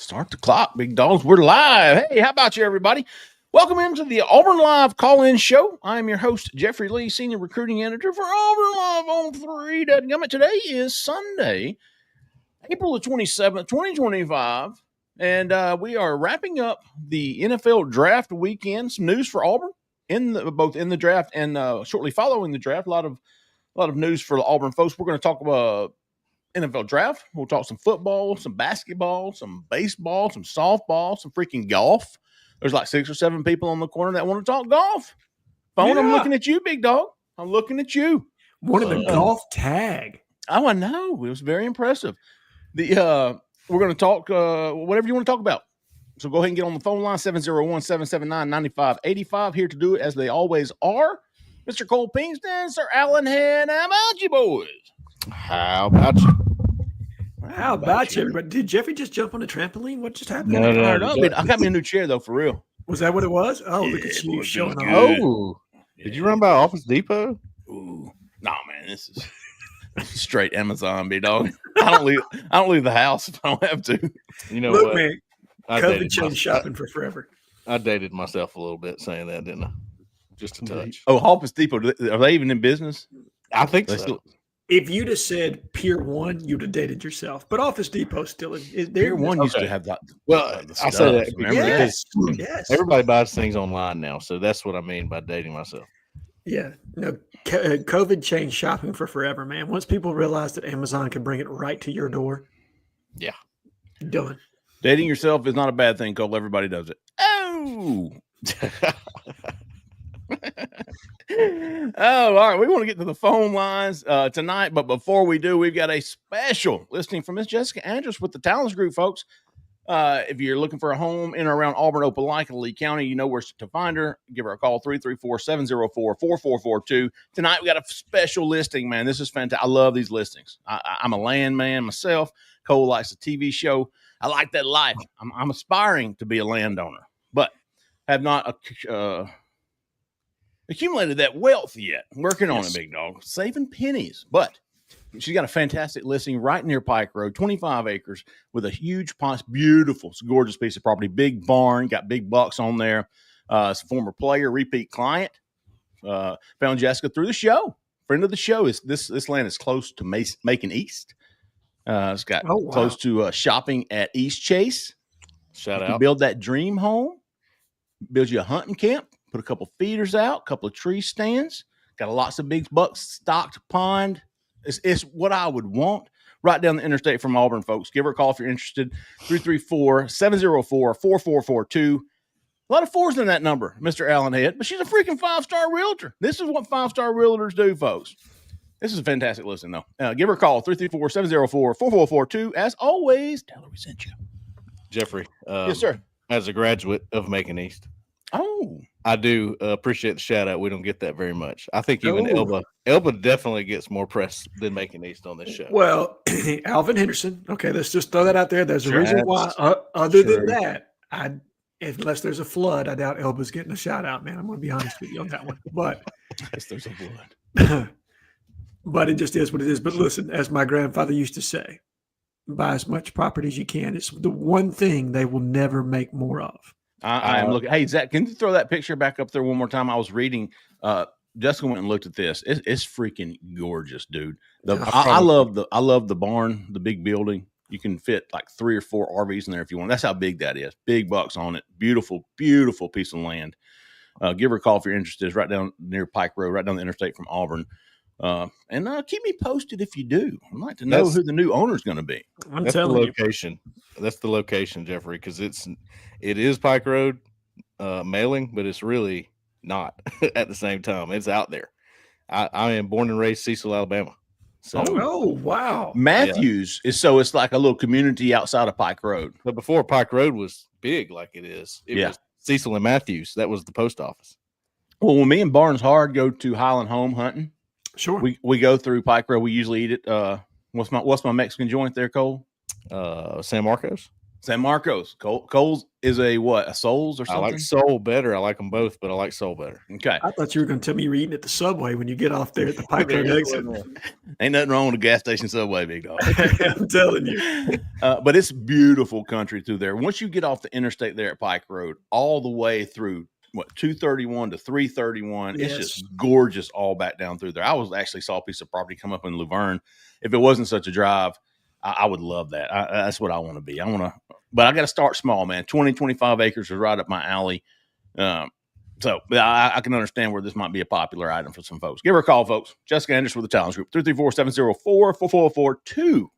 Start the clock, big dogs. We're live. Hey, how about you, everybody? Welcome into the Auburn Live call-in show. I'm your host, Jeffrey Lee, Senior Recruiting Editor for Auburn Live on 3. Today is Sunday, April the 27th, 2025, and we are wrapping up the NFL draft weekend. Some news for Auburn, both in the draft and shortly following the draft. A lot of news for the Auburn folks. We're going to talk about NFL draft. We'll talk some football, some basketball, some baseball, some softball, some freaking golf. There's like 6 or 7 people on the corner that want to talk golf. Phone, yeah. I'm looking at you, big dog. I'm looking at you. One of the golf tag. Oh, I know. It was very impressive. We're going to talk whatever you want to talk about. So go ahead and get on the phone line, 701-779-9585. Here to do it as they always are. Mr. Cole Pinkston, Sir Alan Head. How about you, boys? How about you? How about you, everybody? Did Jeffrey just jump on a trampoline? What just happened? No. I got me a new chair, though, for real. Was that what it was? Oh, yeah, look at you showing off. Oh, did you run by Office Depot? Ooh, no, man, this is straight Amazon, big dog. I don't leave the house if I don't have to. You know look, what? Man, COVID changed shopping for forever. I dated myself a little bit saying that, didn't I? Just a touch. Oh, Office Depot, are they even in business? I think so. If you'd have said Pier 1, you'd have dated yourself. But Office Depot still is there. Pier 1 used to have that. Well, I say that because everybody buys things online now. So that's what I mean by dating myself. Yeah. No, COVID changed shopping for forever, man. Once people realized that Amazon could bring it right to your door. Yeah. Done. Dating yourself is not a bad thing, Cole. Everybody does it. Oh. Oh, all right. We want to get to the phone lines tonight, but before we do, we've got a special listing from Miss Jessica Andrews with the Talents Group, folks. If you're looking for a home in or around Auburn, Opelika, Lee County, you know where to find her. Give her a call, 334-704-4442. Tonight, we got a special listing, man. This is fantastic. I love these listings. I'm a land man myself. Cole likes a TV show. I like that life. I'm aspiring to be a landowner, but have not accumulated that wealth yet. Working on it, big dog. Saving pennies. But she's got a fantastic listing right near Pike Road, 25 acres with a huge pond. Beautiful. It's a gorgeous piece of property. Big barn. Got big bucks on there. It's a former player, repeat client. Found Jessica through the show. Friend of the show. This land is close to Macon East. It's got close to shopping at East Chase. Shout out. Build that dream home. Build you a hunting camp. Put a couple feeders out, a couple of tree stands. Got lots of big bucks, stocked pond. It's what I would want right down the interstate from Auburn, folks. Give her a call if you're interested. 334-704-4442. A lot of fours in that number, Mr. Allen Head, but she's a freaking 5-star realtor. This is what 5-star realtors do, folks. This is a fantastic listen, though. Give her a call, 334-704-4442. As always, tell her we sent you. Jeffrey. Yes, sir. As a graduate of Macon East. Oh, I do appreciate the shout out. We don't get that very much. I think even Elba definitely gets more press than Macon East on this show. Well, Alvin Henderson. Okay, let's just throw that out there. There's a reason why. Other than that, unless there's a flood, I doubt Elba's getting a shout out, man. I'm going to be honest with you on that one. But yes, there's a flood. But it just is what it is. But listen, as my grandfather used to say, buy as much property as you can. It's the one thing they will never make more of. I am looking. Hey, Zach, can you throw that picture back up there one more time? I was reading. Jessica went and looked at this. It's freaking gorgeous, dude. I love the barn, the big building. You can fit like 3 or 4 RVs in there if you want. That's how big that is. Big bucks on it. Beautiful, beautiful piece of land. Give her a call if you're interested. It's right down near Pike Road, right down the interstate from Auburn. And keep me posted if you do. I'd like to know who the new owner is going to be. That's the location. That's the location, Jeffrey, because it is Pike Road mailing, but it's really not at the same time. It's out there. I am born and raised Cecil, Alabama. So, wow. Matthews is it's like a little community outside of Pike Road. But before Pike Road was big like it is, it was Cecil and Matthews. That was the post office. Well, when me and Barnes Hard go to Highland Home hunting, sure, we go through Pike Road. We usually eat it. What's my Mexican joint there, Cole? San Marcos. San Marcos. Cole's is a what? A Souls or something? I like Soul better. I like them both, but I like Soul better. Okay. I thought you were going to tell me you were eating at the Subway when you get off there at the Pike Road exit. Ain't nothing wrong with a gas station Subway, big dog. I'm telling you. But it's beautiful country through there. Once you get off the interstate there at Pike Road, all the way through 231 to 331, Yes. it's just gorgeous all back down through there. I actually saw a piece of property come up in Luverne. If it wasn't such a drive, I would love that. That's what I want to be. But I got to start small, man. 20, 25 acres is right up my alley. So I can understand where this might be a popular item for some folks. Give her a call, folks. Jessica Anderson with the Challenge Group, 334-704-4442.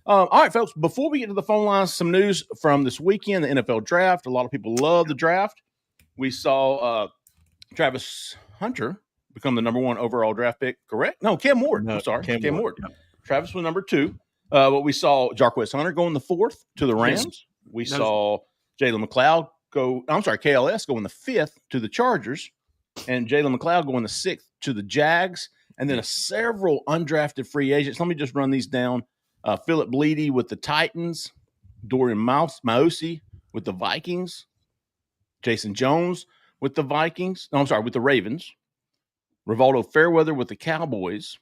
All right, folks, before we get to the phone lines, some news from this weekend, the NFL draft. A lot of people love the draft. We saw Travis Hunter become the number 1 overall draft pick, correct? No, Cam Ward. No, I'm sorry, Cam Ward. Yep. Travis was number 2. But we saw Jarquez Hunter going the 4th to the Rams. Yes. We saw Jalen McLeod KLS going the 5th to the Chargers, and Jalen McLeod going the 6th to the Jags, and then several undrafted free agents. Let me just run these down. Philip Bleedy with the Titans, Dorian Mausi with the Vikings, Jason Jones with the with the Ravens, Rivaldo Fairweather with the Cowboys,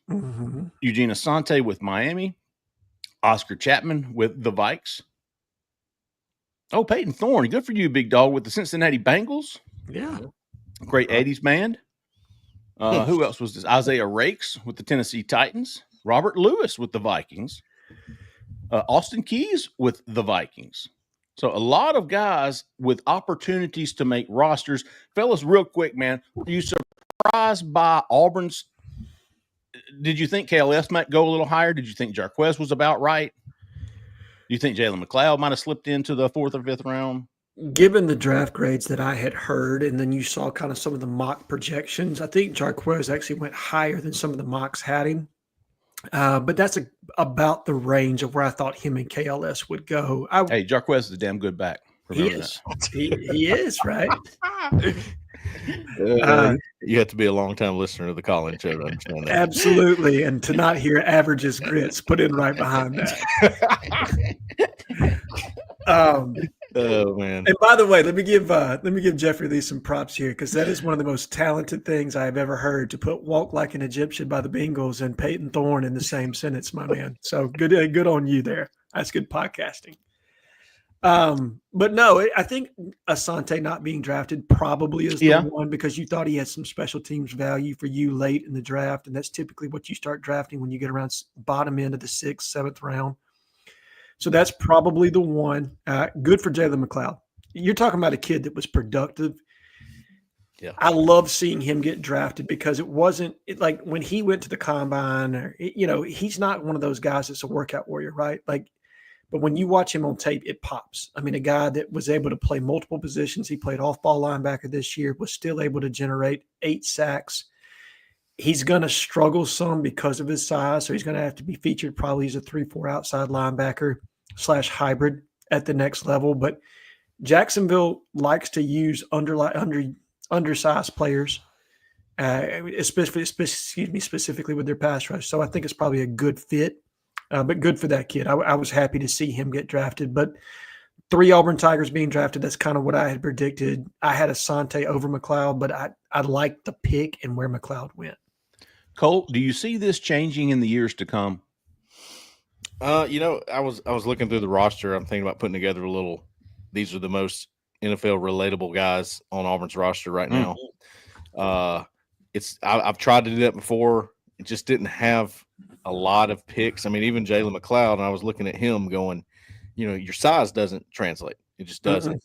Eugene Asante with Miami, Oscar Chapman with the Vikes. Oh, Peyton Thorne, good for you, big dog, with the Cincinnati Bengals. Yeah. Great 80s band. Who else was this? Isaiah Rakes with the Tennessee Titans. Robert Lewis with the Vikings. Austin Keys with the Vikings. So a lot of guys with opportunities to make rosters. Fellas, real quick, man, are you surprised by Auburn's? Did you think KLS might go a little higher? Did you think Jarquez was about right? Do you think Jalen McLeod might have slipped into the 4th or 5th round? Given the draft grades that I had heard, and then you saw kind of some of the mock projections, I think Jarquez actually went higher than some of the mocks had him. But that's about the range of where I thought him and KLS would go. Hey, Jarquez is a damn good back. He is. He is, right? You have to be a long-time listener to the call-in show to understand that. Absolutely, and to not hear averages grits put in right behind that. Oh man! And by the way, let me give Jeffrey Lee some props here, because that is one of the most talented things I have ever heard, to put "Walk Like an Egyptian" by the Bengals and Peyton Thorne in the same sentence, my man. So good on you there. That's good podcasting. But no, I think Asante not being drafted probably is the one, because you thought he had some special teams value for you late in the draft, and that's typically what you start drafting when you get around bottom end of the 6th, 7th round. So that's probably the one. Good for Jalen McLeod. You're talking about a kid that was productive. Yeah, I love seeing him get drafted, because it wasn't like when he went to the combine, or he's not one of those guys that's a workout warrior, right? But when you watch him on tape, it pops. I mean, a guy that was able to play multiple positions. He played off-ball linebacker this year, was still able to generate 8 sacks. He's going to struggle some because of his size, so he's going to have to be featured probably as a 3-4 outside linebacker / hybrid at the next level. But Jacksonville likes to use undersized players, specifically with their pass rush. So I think it's probably a good fit. But good for that kid. I was happy to see him get drafted. But 3 Auburn Tigers being drafted, that's kind of what I had predicted. I had Asante over McLeod, but I liked the pick and where McLeod went. Cole, do you see this changing in the years to come? I was looking through the roster. I'm thinking about putting together a little. These are the most NFL relatable guys on Auburn's roster right now. I've tried to do that before. It just didn't have a lot of picks. I mean, even Jalen McLeod, and I was looking at him going, your size doesn't translate. It just doesn't.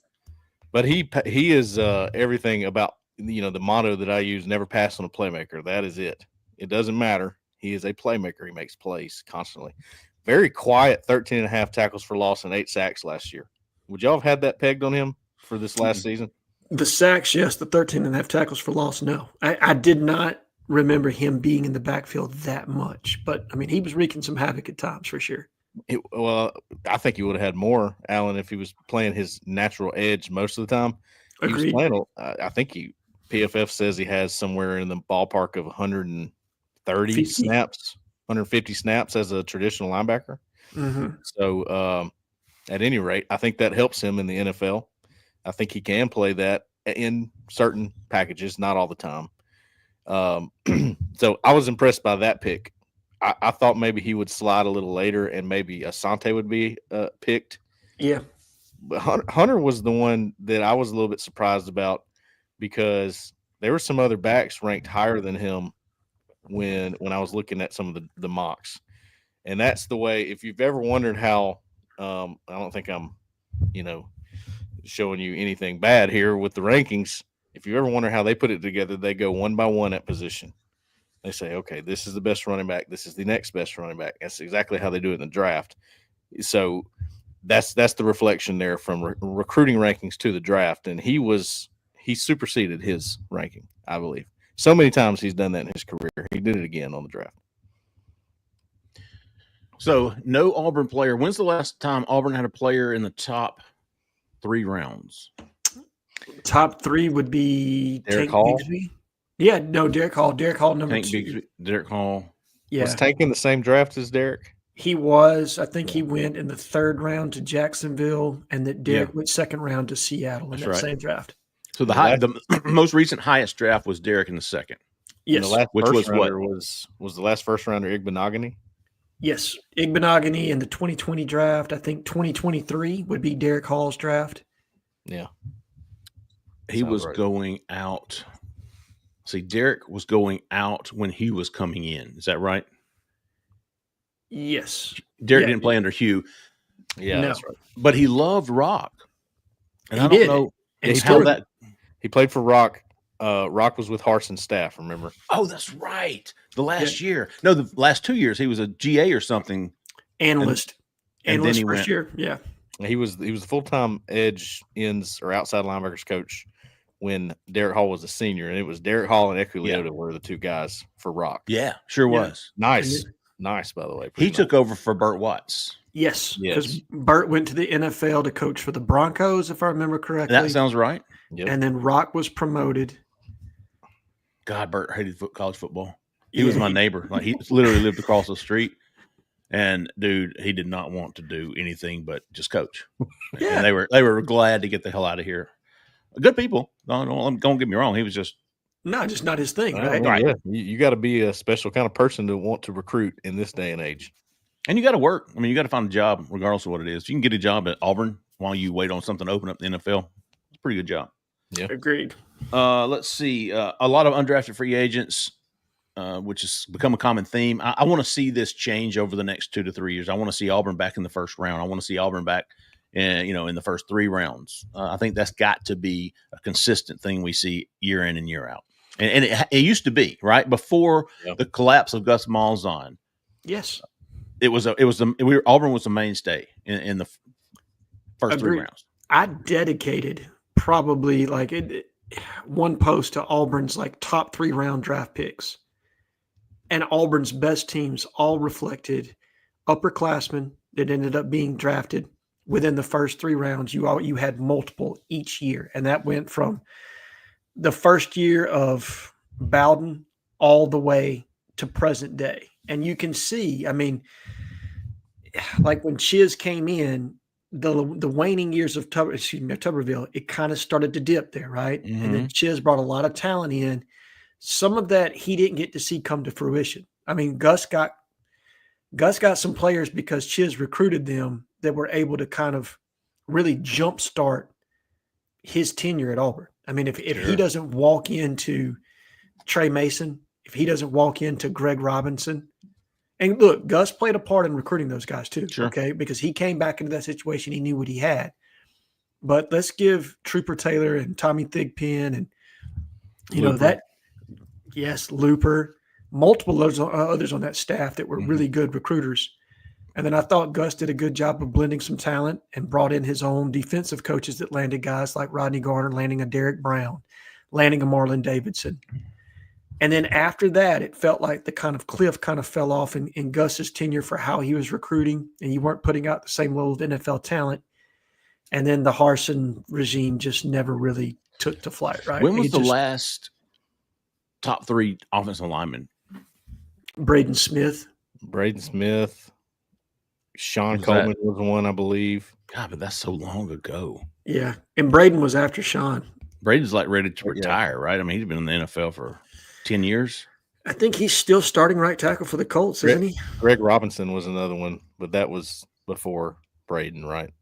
But he is everything about, the motto that I use, never pass on a playmaker. That is it. It doesn't matter. He is a playmaker. He makes plays constantly. Very quiet, 13.5 tackles for loss and 8 sacks last year. Would y'all have had that pegged on him for this last season? The sacks, yes. The 13.5 tackles for loss, no. I did not remember him being in the backfield that much. But, I mean, he was wreaking some havoc at times for sure. I think he would have had more, Alan, if he was playing his natural edge most of the time. Agreed. He was playing, I think PFF says he has somewhere in the ballpark of 130 snaps, 150 snaps as a traditional linebacker. So, at any rate, I think that helps him in the NFL. I think he can play that in certain packages, not all the time. So I was impressed by that pick. I thought maybe he would slide a little later and maybe Asante would be picked. Yeah. But Hunter was the one that I was a little bit surprised about because there were some other backs ranked higher than him when I was looking at some of the mocks. And that's the way, if you've ever wondered how, I don't think I'm, showing you anything bad here with the rankings. If you ever wonder how they put it together, they go one by one at position. They say, okay, this is the best running back. This is the next best running back. That's exactly how they do it in the draft. So that's the reflection there from recruiting rankings to the draft. And he superseded his ranking, I believe. So many times he's done that in his career. He did it again on the draft. So no Auburn player. When's the last time Auburn had a player in the top 3 rounds? Top 3 would be Derek Tank Hall. Bigsby. Yeah, no, Derek Hall. Derek Hall number Tank 2. Bigsby, Derek Hall. Yeah. Was Tank in the same draft as Derek? He was. I think he went in the 3rd round to Jacksonville, and that Derek went 2nd round to Seattle in that same draft. So the most recent highest draft was Derek in the 2nd. Yes. Which was what? Was the last first rounder Igbenogany? Yes. Igbenogany in the 2020 draft. I think 2023 would be Derek Hall's draft. Yeah. He was going out. See, Derek was going out when he was coming in. Is that right? Yes. Derek didn't play under Hugh. Yeah, No. that's right. But he loved Rock. And He I don't did. know And how that. He played for Rock. Rock was with Harson's staff, remember? Oh, that's right. The last year. No, the last 2 years. He was a GA or something. Analyst. And Analyst then he first went. year. Yeah. He was the full-time edge ends or outside linebackers coach when Derek Hall was a senior, and it was Derek Hall and Equiliota were the 2 guys for Rock. Yeah, sure was. Nice, by the way. He took over for Burt Watts. Yes. Because Burt went to the NFL to coach for the Broncos, if I remember correctly. That sounds right. Yep. And then Rock was promoted. God, Burt hated college football. He was my neighbor. Like he literally lived across the street. And dude, he did not want to do anything but just coach. Yeah. And they were glad to get the hell out of here. Good people. Don't get me wrong. He was just just not his thing, right? Right. Yeah. You got to be a special kind of person to want to recruit in this day and age. And you got to work. I mean, you got to find a job regardless of what it is. If you can get a job at Auburn while you wait on something to open up in the NFL, it's a pretty good job. Yeah. Agreed. Let's see. A lot of undrafted free agents, which has become a common theme. I want to see this change over the next 2 to 3 years. I want to see Auburn back in the first round. I want to see Auburn back in the first 3 rounds. I think that's got to be a consistent thing we see year in and year out. And it used to be, right? Before the collapse of Gus Malzahn. Yes. Auburn was the mainstay in the first 3 rounds. I dedicated probably one post to Auburn's top 3 round draft picks. And Auburn's best teams all reflected upperclassmen that ended up being drafted within the first 3 rounds. You had multiple each year. And that went from the first year of Bowden all the way to present day. And you can see, I mean, when Chiz came in, the waning years of Tuberville, it kind of started to dip there, right? Mm-hmm. And then Chiz brought a lot of talent in. Some of that he didn't get to see come to fruition. I mean, Gus got some players because Chiz recruited them that were able to kind of really jumpstart his tenure at Auburn. I mean, if he doesn't walk into Trey Mason, if he doesn't walk into Greg Robinson, and look, Gus played a part in recruiting those guys too, okay? Because he came back into that situation. He knew what he had. But let's give Trooper Taylor and Tommy Thigpen and, Looper, multiple others on that staff that were really good recruiters. And then I thought Gus did a good job of blending some talent and brought in his own defensive coaches that landed guys like Rodney Garner, landing a Derek Brown, landing a Marlon Davidson. And then after that, it felt like the kind of cliff kind of fell off in Gus's tenure for how he was recruiting, and you weren't putting out the same level of NFL talent. And then the Harsin regime just never really took to flight, right? When was the last top 3 offensive linemen? Braden Smith. Sean Coleman was one, I believe. God, but that's so long ago. Yeah, and Braden was after Sean. Brady's like ready to Yeah. retire, right? I mean, he's been in the NFL for 10 years. I think he's still starting right tackle for the Colts, isn't he? Greg Robinson was another one, but that was before Braden, right?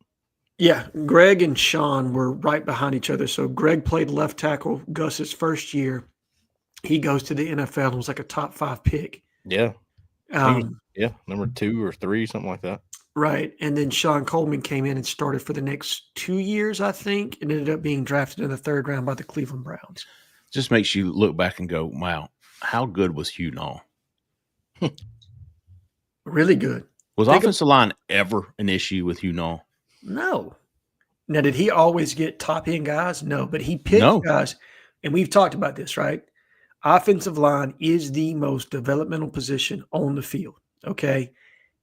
Yeah, Greg and Sean were right behind each other. So Greg played left tackle Gus's first year. He goes to the NFL and was like a top 5 pick. Yeah. Um, Number 2 or 3, something like that. right. And then Sean Coleman came in and started for the next 2 years, I think, and ended up being drafted in the 3rd round by the Cleveland Browns. Just makes you look back and go, wow, how good was Hugh Null? Really good. Was offensive line ever an issue with Hugh Null? No. Now, did he always get top end guys? No, but he picked guys, and we've talked about this, right? Offensive line is the most developmental position on the field. Okay.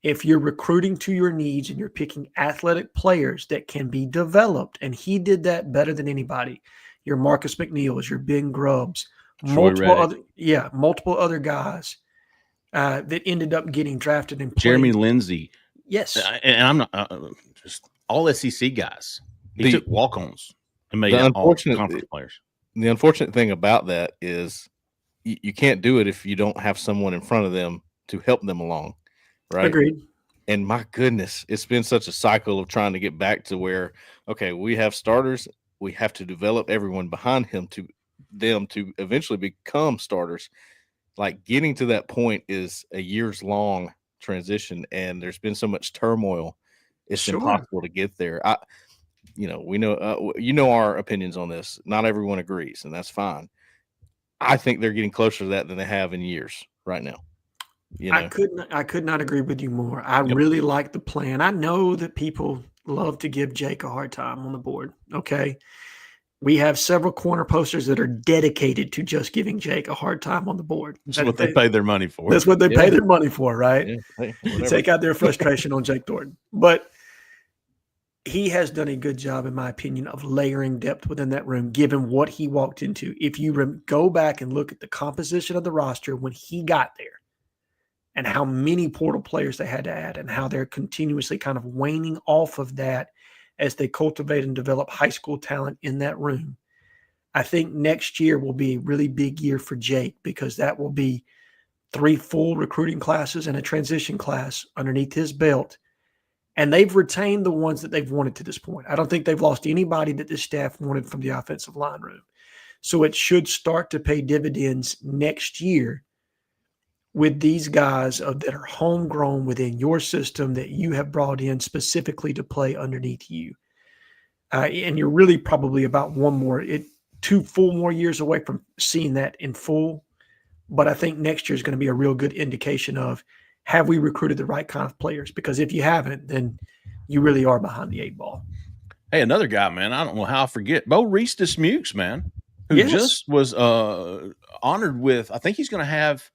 If you're recruiting to your needs and you're picking athletic players that can be developed, and he did that better than anybody. Your Marcus McNeil's, your Ben Grubbs, multiple other guys that ended up getting drafted and playing. Jeremy Lindsey. Yes. And I'm not just all SEC guys. He took walk-ons and made all conference players. The unfortunate thing about that is you can't do it if you don't have someone in front of them to help them along, right? Agreed. And my goodness, it's been such a cycle of trying to get back to where, okay, we have starters, we have to develop everyone behind him to eventually become starters. Like getting to that point is a years long transition, and there's been so much turmoil. It's impossible to get there. We know our opinions on this. Not everyone agrees, and that's fine. I think they're getting closer to that than they have in years right now. I could not agree with you more. I really like the plan. I know that people love to give Jake a hard time on the board. Okay. We have several corner posters that are dedicated to just giving Jake a hard time on the board. That's what they pay their money for. That's what they pay their money for, right? Yeah. Hey, to take out their frustration on Jake Thornton. But he has done a good job, in my opinion, of layering depth within that room, given what he walked into. If you go back and look at the composition of the roster when he got there and how many portal players they had to add and how they're continuously kind of waning off of that as they cultivate and develop high school talent in that room, I think next year will be a really big year for Jake, because that will be 3 full recruiting classes and a transition class underneath his belt. And they've retained the ones that they've wanted to this point. I don't think they've lost anybody that this staff wanted from the offensive line room. So it should start to pay dividends next year with these guys that are homegrown within your system that you have brought in specifically to play underneath you. And you're really probably about 2 full more years away from seeing that in full. But I think next year is going to be a real good indication of, have we recruited the right kind of players? Because if you haven't, then you really are behind the 8 ball. Hey, another guy, man, I don't know how I forget. Bo Reese Dismukes, man, who just was honored with, I think he's going to have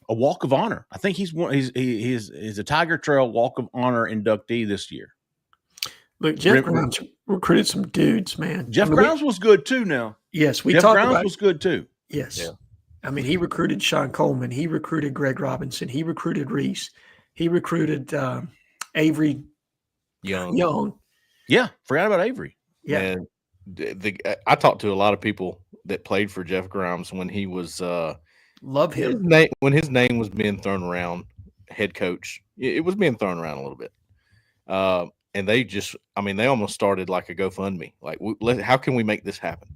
a Walk of Honor. I think he's a Tiger Trail Walk of Honor inductee this year. Look, Jeff Grimes recruited some dudes, man. Jeff Grimes was good too now. Yes, Jeff Grimes was good too. Yes. Yeah. I mean, he recruited Sean Coleman. He recruited Greg Robinson. He recruited Reese. He recruited Avery Young. Yeah, forgot about Avery. Yeah. And I talked to a lot of people that played for Jeff Grimes when he was love him. When his name was being thrown around, head coach. It was being thrown around a little bit. And they almost started like a GoFundMe. Like, how can we make this happen?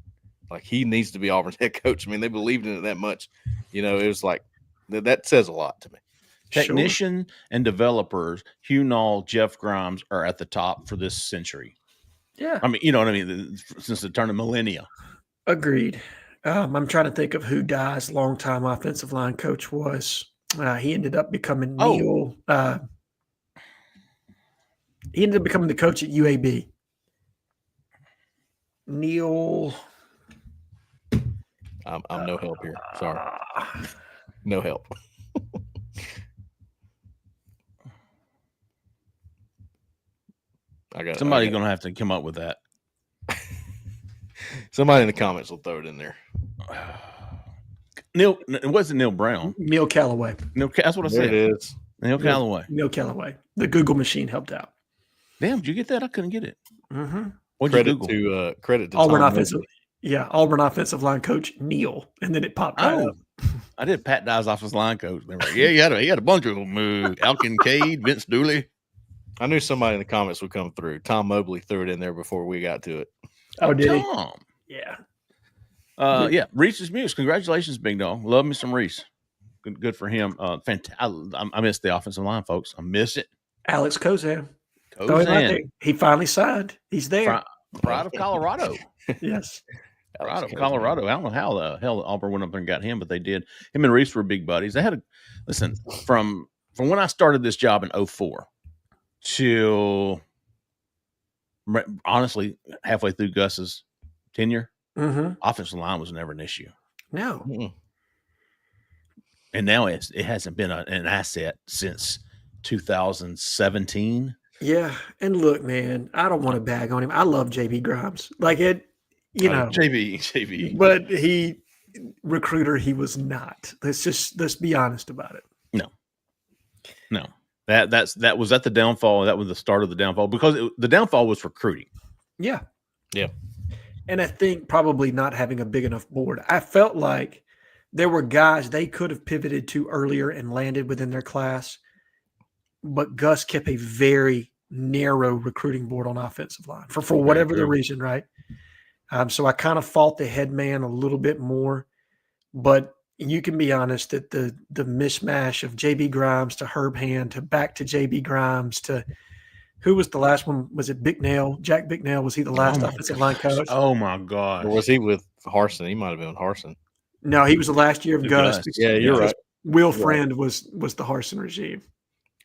Like, he needs to be Auburn's head coach. I mean, they believed in it that much. It was like, that says a lot to me. Technician and developers, Hugh Null, Jeff Grimes are at the top for this century. Yeah. I mean, you know what I mean? Since the turn of millennia. Agreed. I'm trying to think of who Dye's longtime offensive line coach was. He ended up becoming Neil. He ended up becoming the coach at UAB. Neil. I'm no help here. Sorry. No help. Somebody's going to have to come up with that. Somebody in the comments will throw it in there. It wasn't Neil Brown. Neil Callaway. That's what I said. It is. Neil Callaway. Neil Callaway. The Google machine helped out. Damn, did you get that? I couldn't get it. Mm-hmm. What'd you Credit Google? to Auburn Tom offensive. Mosley. Yeah, Auburn offensive line coach Neil, and then it popped right up. I did Pat Dye's offensive line coach. They were like, yeah, he had a bunch of them. Al Kincaid, Vince Dooley. I knew somebody in the comments would come through. Tom Mobley threw it in there before we got to it. Oh, did he? Tom. Yeah. Yeah, Reese's Muse. Congratulations, Big Dog. Love me some Reese. Good for him. Fantastic. I miss the offensive line, folks. I miss it. Alex Kozan. Throw him out there. He finally signed. He's there. Pride of Colorado. Yes. Pride of Colorado. I don't know how the hell Auburn went up there and got him, but they did. Him and Reese were big buddies. They had listen, from when I started this job in 2004 till honestly halfway through Gus's tenure, offensive line was never an issue. No. Mm-mm. And now it hasn't been an asset since 2017. Yeah, and look, man, I don't want to bag on him. I love JB Grimes. Like it, JB. But he was not. Let's be honest about it. No. That was at the downfall. That was the start of the downfall because the downfall was recruiting. Yeah. Yeah. And I think probably not having a big enough board. I felt like there were guys they could have pivoted to earlier and landed within their class, but Gus kept a very narrow recruiting board on offensive line for whatever the reason, right? So I kind of fault the head man a little bit more, but you can be honest that the mishmash of JB Grimes to Herb Hand to back to JB Grimes to who was the last one? Was it Bicknell? Jack Bicknell? Was he the last offensive line coach? Oh my God. Or was he with Harsin? He might have been with Harsin. No, he was the last year of Gus. Yeah, you're right. Will Friend was the Harsin regime.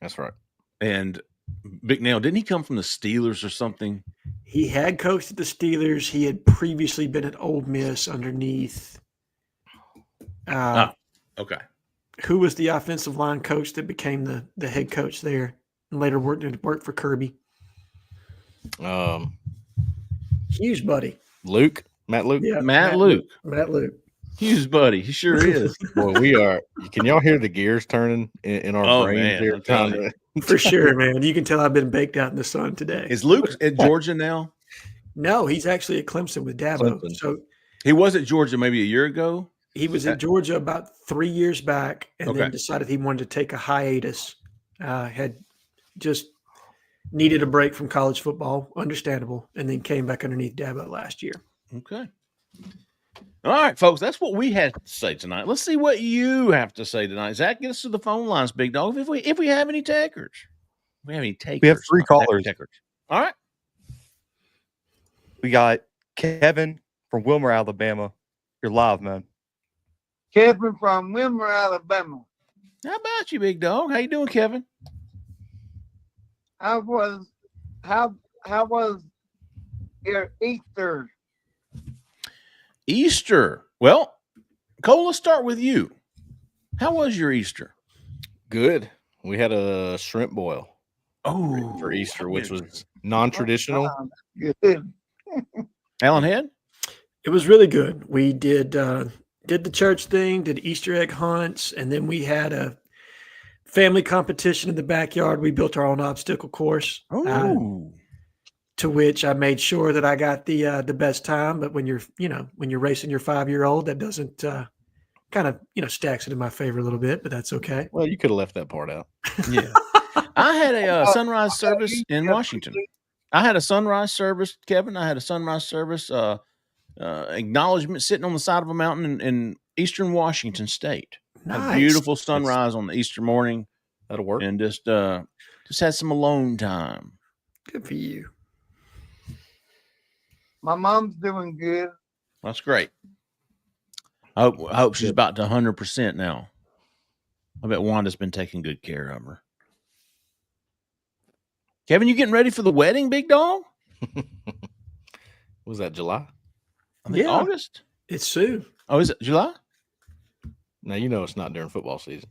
That's right. And Bicknell, didn't he come from the Steelers or something? He had coached at the Steelers. He had previously been at Ole Miss underneath. Okay. Who was the offensive line coach that became the head coach there and later worked for Kirby? Hughes buddy. Matt Luke. Yeah, Matt Luke. Matt Luke. Hughes buddy. He sure is. Boy, we are. Can y'all hear the gears turning in our brains here? For sure, man. You can tell I've been baked out in the sun today. Is Luke at Georgia now? No, he's actually at Clemson with Dabo. Clemson. So he was at Georgia maybe a year ago. He was at Georgia about 3 years back and then decided he wanted to take a hiatus. Had just needed a break from college football, understandable, and then came back underneath Dabo last year. Okay. All right, folks, that's what we had to say tonight. Let's see what you have to say tonight. Zach, get us to the phone lines, Big Dog. If we have any takers. We have three callers. All right. We got Kevin from Wilmer, Alabama. You're live, man. Kevin from Wilmer, Alabama. How about you, Big Dog? How you doing, Kevin? How was your Easter? Easter. Well, Cole, let's start with you. How was your Easter? Good. We had a shrimp boil for Easter, which was non-traditional. Good. Alan Head? It was really good. We did the church thing, did Easter egg hunts, and then we had a family competition in the backyard. We built our own obstacle course. To which I made sure that I got the best time. But when you're racing your 5-year-old, that doesn't kind of stacks it in my favor a little bit. But that's okay. Well, you could have left that part out. Yeah, I had a sunrise service in Washington. I had a sunrise service, Kevin. I had a sunrise service acknowledgement sitting on the side of a mountain in eastern Washington State. Nice. A beautiful sunrise on the Easter morning. That'll work. And just had some alone time. Good for you. My mom's doing good. That's great. I hope she's about to 100% now. I bet Wanda's been taking good care of her. Kevin, you getting ready for the wedding, Big Dog? Was that July? I think August. It's soon. Oh, is it July? Now you know it's not during football season.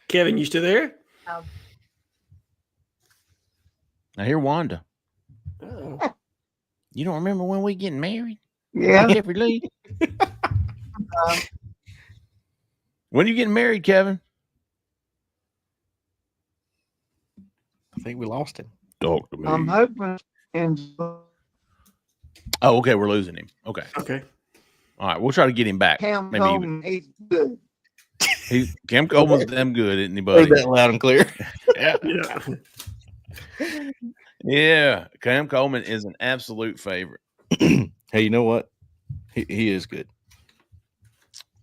Kevin, you still there? I hear Wanda. Oh. You don't remember when we getting married? Yeah. Jeffrey Lee. When are you getting married, Kevin? I think we lost him. Talk to me. I'm hoping and Oh, okay. We're losing him. Okay. Okay. All right. We'll try to get him back. Cam Maybe Coleman, he's good. Cam Coleman's damn good, isn't he, Heard buddy? that loud and clear. Yeah. Yeah. Yeah. Cam Coleman is an absolute favorite. Hey, you know what? He is good.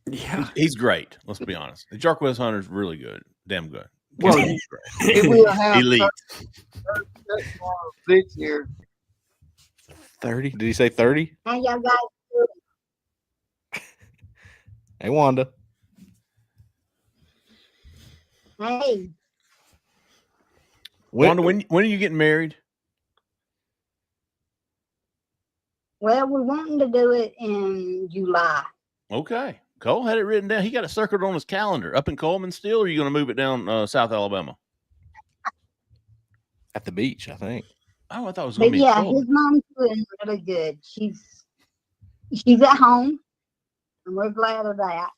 Yeah. He's great. Let's be honest. The Jarquez Hunter's really good. Damn good. Well, Cam he- Coleman's great. He will have Elite. this year. 30? Did he say 30? How y'all guys doing? Hey, Wanda. Hey, Wanda, when are you getting married? well, we're wanting to do it in July. Okay. Cole had it written down. He got it circled on his calendar. Up in Coleman still, or are you going to move it down South Alabama? At the beach, I think. Oh, I thought it was going But to be yeah, Coleman. his mom's doing really good. She's at home, and we're glad of that.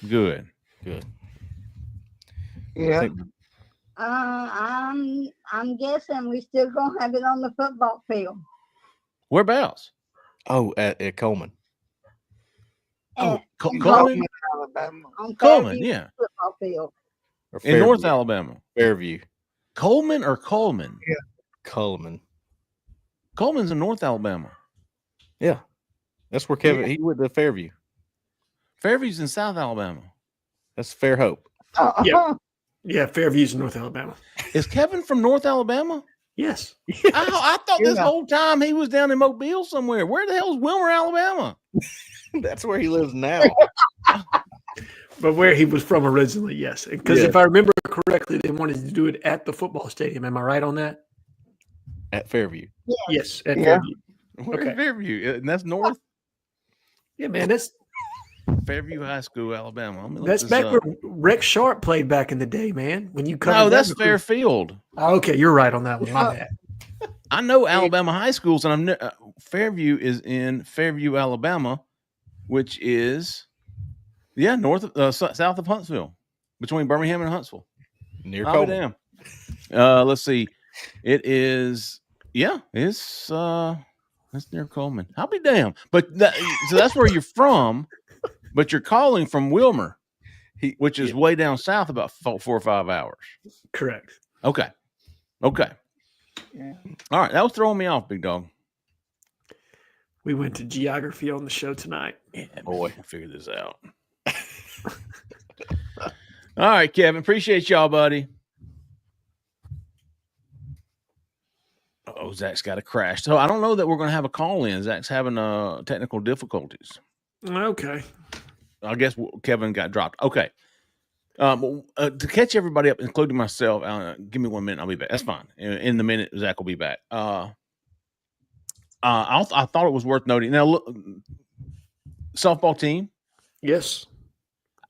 Good. Good. I Yeah. think I'm guessing we still gonna have it on the football field. Whereabouts? at Coleman. Oh, At- Coleman? Coleman, Alabama. on Coleman, Fairview yeah. football field. Or In North Fairview. Alabama. Fairview. Coleman or Coleman? Coleman. Coleman's in North Alabama. Yeah. That's where Kevin, he went to Fairview. Fairview's in South Alabama. That's Fair Hope. Yeah. Yeah, Fairview's in North Alabama. Is Kevin from North Alabama? Yes. I thought this Yeah. whole time he was down in Mobile somewhere. Where the hell is Wilmer, Alabama? That's where he lives now. But where he was from originally, yes. Because Yeah. if I remember correctly, they wanted to do it at the football stadium. Am I right on that? At Fairview. Yes, at Yeah. Fairview. Where's Okay. Fairview? And that's North Yeah, man, that's Fairview High School, Alabama. Let me look that's this back up. where Rex Sharp played back in the day, man. When you covered No, that that's recruit- Fairfield. Oh, okay, you're right on that one. My bad. I know Alabama high schools, and Fairview is in Fairview, Alabama, which is north of south of Huntsville, between Birmingham and Huntsville. Near I'll be Coleman. damn. Let's see. It is. Yeah, it's near Coleman. I'll be damn. But so that's where you're from, but you're calling from Wilmer, which is way down south, about 4 or 5 hours. Correct. Okay. Yeah. All right, that was throwing me off, big dog. We went to geography on the show tonight. Yeah, boy, I figured this out. All right, Kevin. Appreciate y'all, buddy. Oh, Zach's got a crash. So I don't know that we're going to have a call in. Zach's having technical difficulties. Okay. I guess Kevin got dropped. Okay. To catch everybody up, including myself, give me 1 minute. I'll be back. That's fine. In the minute, Zach will be back. I thought it was worth noting. Now, look, softball team, Yes.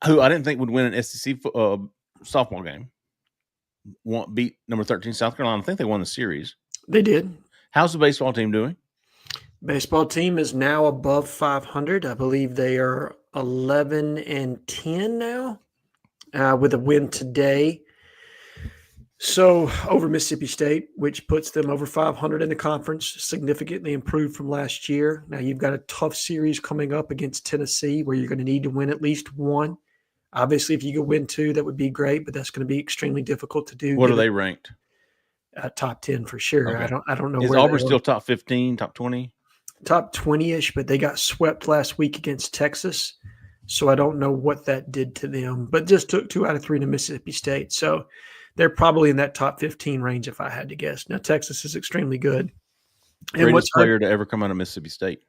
who I didn't think would win an SEC softball game, beat number 13 South Carolina. I think they won the series. They did. How's the baseball team doing? Baseball team is now above 500. I believe they are 11-10 now, with a win today. So over Mississippi State, which puts them over 500 in the conference, significantly improved from last year. Now you've got a tough series coming up against Tennessee where you're going to need to win at least one. Obviously, if you could win two, that would be great, but that's going to be extremely difficult to do. What are they ranked? Top 10 for sure. Okay. I don't know Is where Auburn they are. still top 15, top 20? Top 20-ish, but they got swept last week against Texas. So I don't know what that did to them, but just took 2 out of 3 to Mississippi State. So they're probably in that top 15 range if I had to guess. Now Texas is extremely good. And Greatest what's player to ever come out of Mississippi State?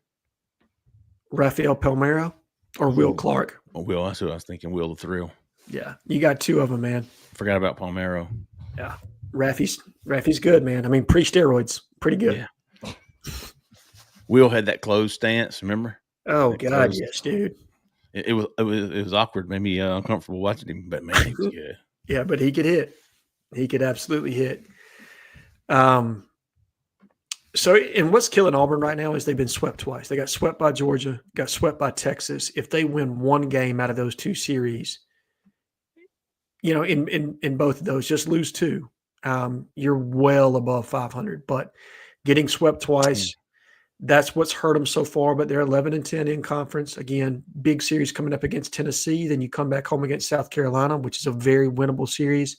Rafael Palmeiro or Will Clark? Oh, Will, that's who I was thinking. Will the Thrill. Yeah, you got 2 of them, man. Forgot about Palmero. Rafi's good, man. I mean, pre-steroids, pretty good. Yeah. Will had that closed stance. Remember? Oh That God, closed- yes, dude. It was awkward, maybe uncomfortable watching him, but man, he was good. Yeah, but he could hit. He could absolutely hit. So, and what's killing Auburn right now is they've been swept twice. They got swept by Georgia, got swept by Texas. If they win one game out of those 2 series, in both of those, just lose 2, you're well above 500. But getting swept twice, that's what's hurt them so far. But they're 11-10 in conference. Again, big series coming up against Tennessee. Then you come back home against South Carolina, which is a very winnable series,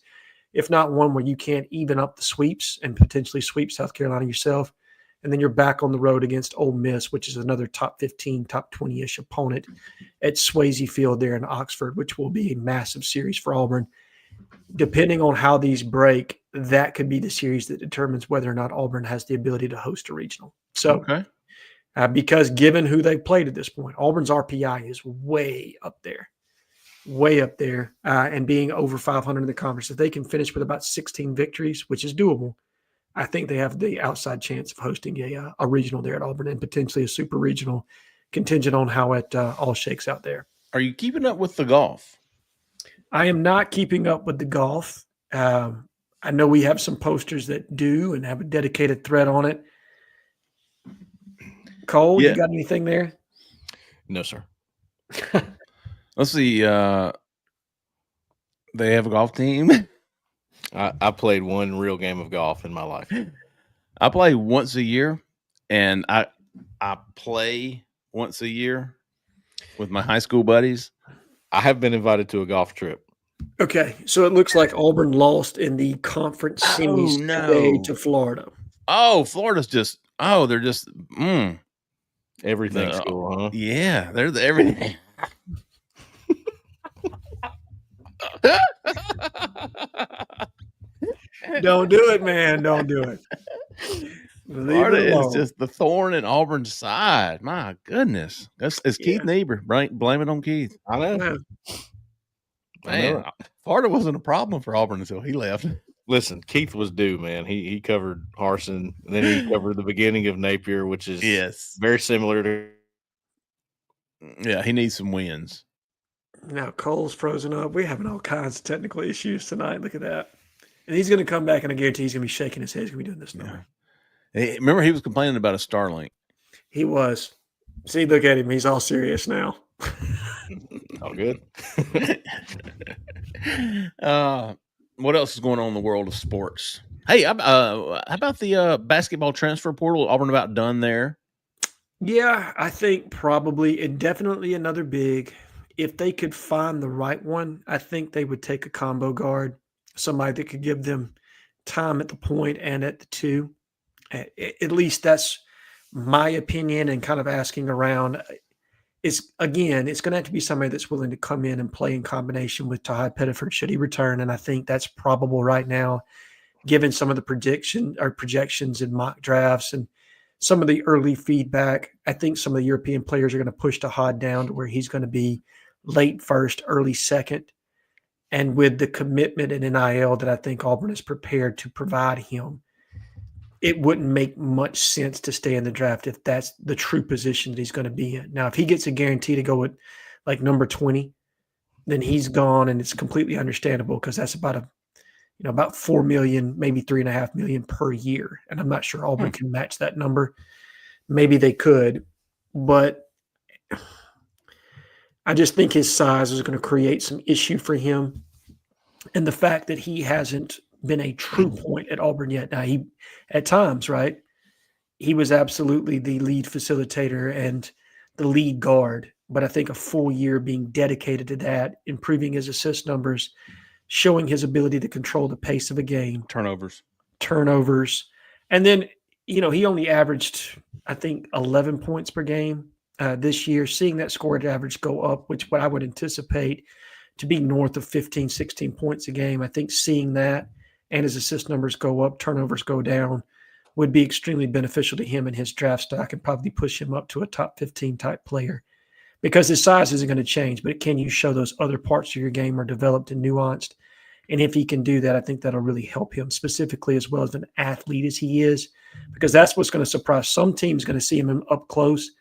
if not one where you can't even up the sweeps and potentially sweep South Carolina yourself. And then you're back on the road against Ole Miss, which is another top 15, top 20-ish opponent at Swayze Field there in Oxford, which will be a massive series for Auburn. Depending on how these break, that could be the series that determines whether or not Auburn has the ability to host a regional. So, because given who they've played at this point, Auburn's RPI is way up there, and being over 500 in the conference. If they can finish with about 16 victories, which is doable, I think they have the outside chance of hosting a regional there at Auburn and potentially a super regional, contingent on how it all shakes out there. Are you keeping up with the golf? I am not keeping up with the golf. I know we have some posters that do and have a dedicated thread on it. Cole, you got anything there? No, sir. Let's see. They have a golf team. I played one real game of golf in my life. I play once a year, and I play once a year with my high school buddies. I have been invited to a golf trip. Okay, so it looks like Auburn lost in the conference semis today to Florida. Oh, Florida's just they're just Everything school, huh? Yeah, they're the everything. Don't do it, man. Don't do it. Florida is just the thorn in Auburn's side. My goodness. It's Keith Niebuhr. Blame it on Keith. I know. Man, Florida wasn't a problem for Auburn until he left. Listen, Keith was due, man. He covered Harsin, and then he covered the beginning of Napier, which is very similar to. Yeah, he needs some wins. Now Cole's frozen up. We're having all kinds of technical issues tonight. Look at that. And he's going to come back, and I guarantee he's going to be shaking his head. He's going to be doing this now. Hey, remember, he was complaining about a Starlink. He was. See, look at him. He's all serious now. All good. What else is going on in the world of sports? Hey, how about the basketball transfer portal? Auburn about done there? Yeah, I think probably and definitely another big. If they could find the right one, I think they would take a combo guard, somebody that could give them time at the point and at the two. At least that's my opinion, and kind of asking around. It's going to have to be somebody that's willing to come in and play in combination with Tahai Pettiford should he return. And I think that's probable right now, given some of the projections in mock drafts and some of the early feedback. I think some of the European players are going to push Tahai down to where he's going to be late first, early second. And with the commitment in NIL that I think Auburn is prepared to provide him, it wouldn't make much sense to stay in the draft if that's the true position that he's going to be in. Now, if he gets a guarantee to go at like number 20, then he's gone, and it's completely understandable because that's about about $4 million, maybe $3.5 million per year. And I'm not sure Auburn can match that number. Maybe they could, but I just think his size is going to create some issue for him. And the fact that he hasn't been a true point at Auburn yet. Now, he, at times, right, he was absolutely the lead facilitator and the lead guard. But I think a full year being dedicated to that, improving his assist numbers, showing his ability to control the pace of a game. Turnovers. And then, he only averaged, I think, 11 points per game this year. Seeing that scored average go up, which what I would anticipate to be north of 15, 16 points a game. I think seeing that and his assist numbers go up, turnovers go down, would be extremely beneficial to him and his draft stock and probably push him up to a top 15 type player because his size isn't going to change, but can you show those other parts of your game are developed and nuanced? And if he can do that, I think that'll really help him specifically as well as an athlete as he is, because that's what's going to surprise some teams going to see him up close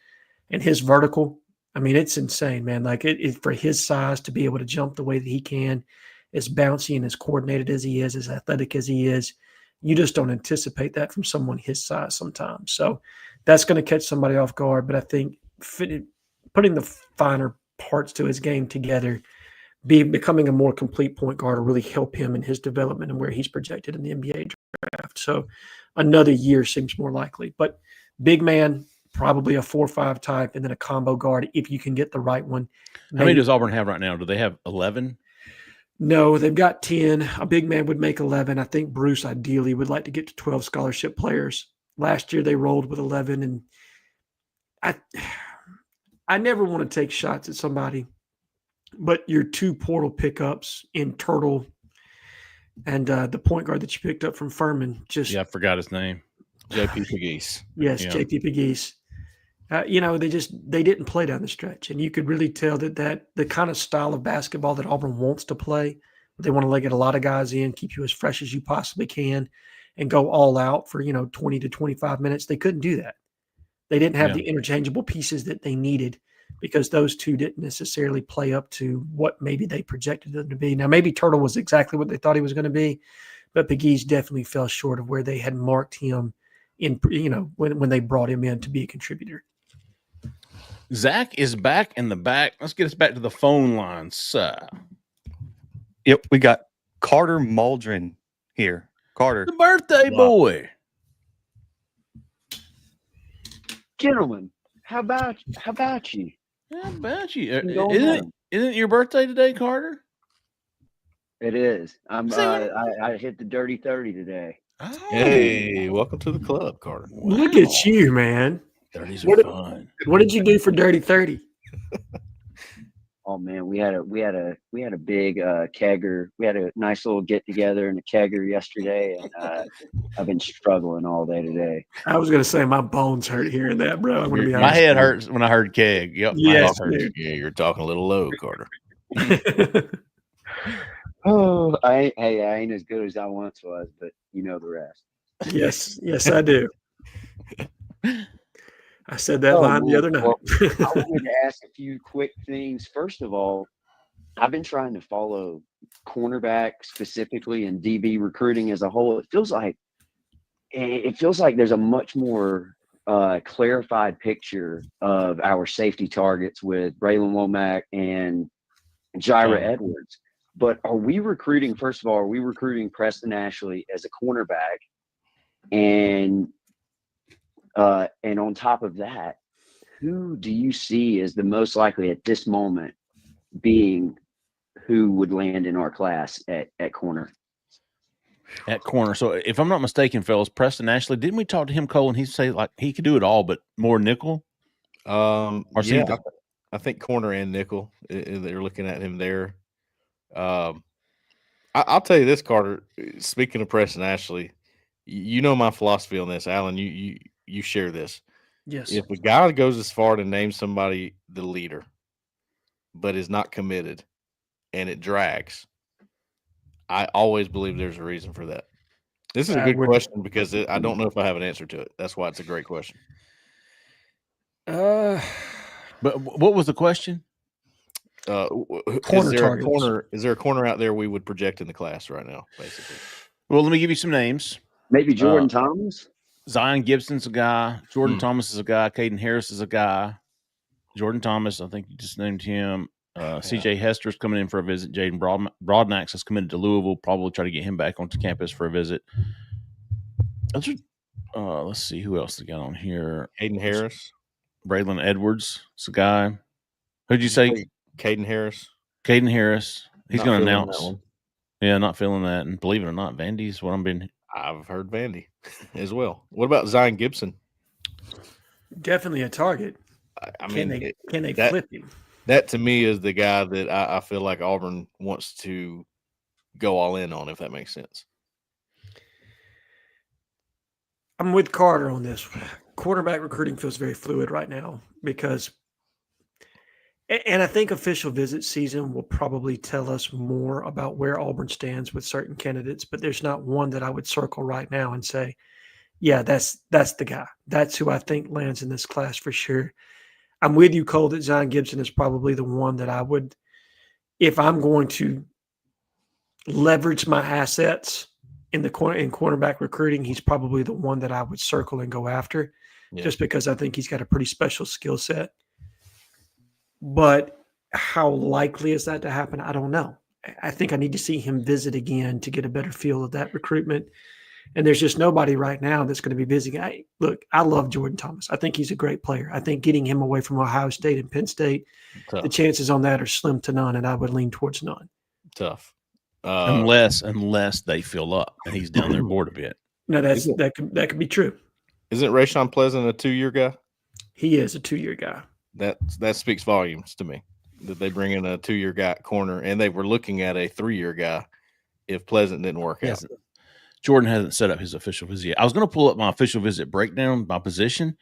and his vertical. I mean, it's insane, man. Like it for his size to be able to jump the way that he can, as bouncy and as coordinated as he is, as athletic as he is, you just don't anticipate that from someone his size sometimes. So that's going to catch somebody off guard. But I think putting the finer parts to his game together becoming a more complete point guard will really help him in his development and where he's projected in the NBA draft. So another year seems more likely. But big man, probably a 4-5 type, and then a combo guard if you can get the right one. How many does Auburn have right now? Do they have 11? No, they've got 10. A big man would make 11. I think Bruce ideally would like to get to 12 scholarship players. Last year they rolled with 11, and I never want to take shots at somebody, but your 2 portal pickups in Turtle and the point guard that you picked up from Furman I forgot his name. JP Pegues. Yes, yeah. JP Pegues. They didn't play down the stretch, and you could really tell that the kind of style of basketball that Auburn wants to play, they want to get a lot of guys in, keep you as fresh as you possibly can, and go all out for 20 to 25 minutes. They couldn't do that. They didn't have the interchangeable pieces that they needed because those 2 didn't necessarily play up to what maybe they projected them to be. Now, maybe Turtle was exactly what they thought he was going to be, but Pegues definitely fell short of where they had marked him in when they brought him in to be a contributor. Zach is back in the back. Let's get us back to the phone lines. Yep, we got Carter Muldren here. Carter, The birthday boy. Gentlemen, how about you? How about you? Going Isn't it your birthday today, Carter? It is. I hit the dirty 30 today. Oh. Hey, welcome to the club, Carter. Wow. Look at you, man. 30s are fun. What did you do for Dirty 30? Oh man, we had a big kegger. We had a nice little get together in a kegger yesterday, and I've been struggling all day today. I was going to say my bones hurt hearing that, bro. I'm going to be honest. My head hurts when I heard keg. Yep. Yes, hurts. Yeah, you're talking a little low, Carter. Oh, I ain't as good as I once was, but you know the rest. Yes, I do. I said that line the other night. Well, I wanted to ask a few quick things. First of all, I've been trying to follow cornerback specifically and DB recruiting as a whole. It feels like there's a much more clarified picture of our safety targets with Braylon Womack and Jaira Edwards. But are we recruiting Preston Ashley as a cornerback? And on top of that, who do you see as the most likely at this moment being who would land in our class at corner? At corner. So if I'm not mistaken, fellas, Preston Ashley, didn't we talk to him, Cole, and he say like he could do it all, but more nickel? I think corner and nickel. They're looking at him there. I'll tell you this, Carter. Speaking of Preston Ashley, you know my philosophy on this, Alan. You share this. Yes. If a guy goes as far to name somebody the leader, but is not committed, and it drags, I always believe there's a reason for that. This is a good question because I don't know if I have an answer to it. That's why it's a great question. But what was the question? Is there a corner out there we would project in the class right now, basically? Well, let me give you some names. Maybe Jordan Thomas? Zion Gibson's a guy. Jordan Thomas is a guy. Caden Harris is a guy. Jordan Thomas, I think you just named him. CJ Hester's coming in for a visit. Jaden Broadnax has committed to Louisville. Probably try to get him back onto campus for a visit. Let's see who else they got on here. Caden Harris. Braylon Edwards is a guy. Who'd you say? Caden Harris. Caden Harris. He's going to announce. Yeah, not feeling that. And believe it or not, Vandy's what I've heard Vandy as well. What about Zion Gibson? Definitely a target. Can they flip him? That to me is the guy that I feel like Auburn wants to go all in on, if that makes sense. I'm with Carter on this. Quarterback recruiting feels very fluid right now because and I think official visit season will probably tell us more about where Auburn stands with certain candidates, but there's not one that I would circle right now and say, yeah, that's the guy. That's who I think lands in this class for sure. I'm with you, Cole, that Zion Gibson is probably the one that I would, if I'm going to leverage my assets in cornerback recruiting, he's probably the one that I would circle and go after just because I think he's got a pretty special skill set. But How likely is that to happen? I don't know. I think I need to see him visit again to get a better feel of that recruitment. And there's just nobody right now that's going to be visiting. Look, I love Jordan Thomas. I think he's a great player. I think getting him away from Ohio State and Penn State, Tough. the chances on that are slim to none, and I would lean towards none. Tough. Unless they fill up and he's down their board a bit. No, that could be true. Isn't Rashawn Pleasant a 2-year guy? He is a 2-year guy. That speaks volumes to me that they bring in a 2-year guy at corner, and they were looking at a 3-year guy if Pleasant didn't work out. Jordan hasn't set up his official visit yet. I was going to pull up my official visit breakdown by position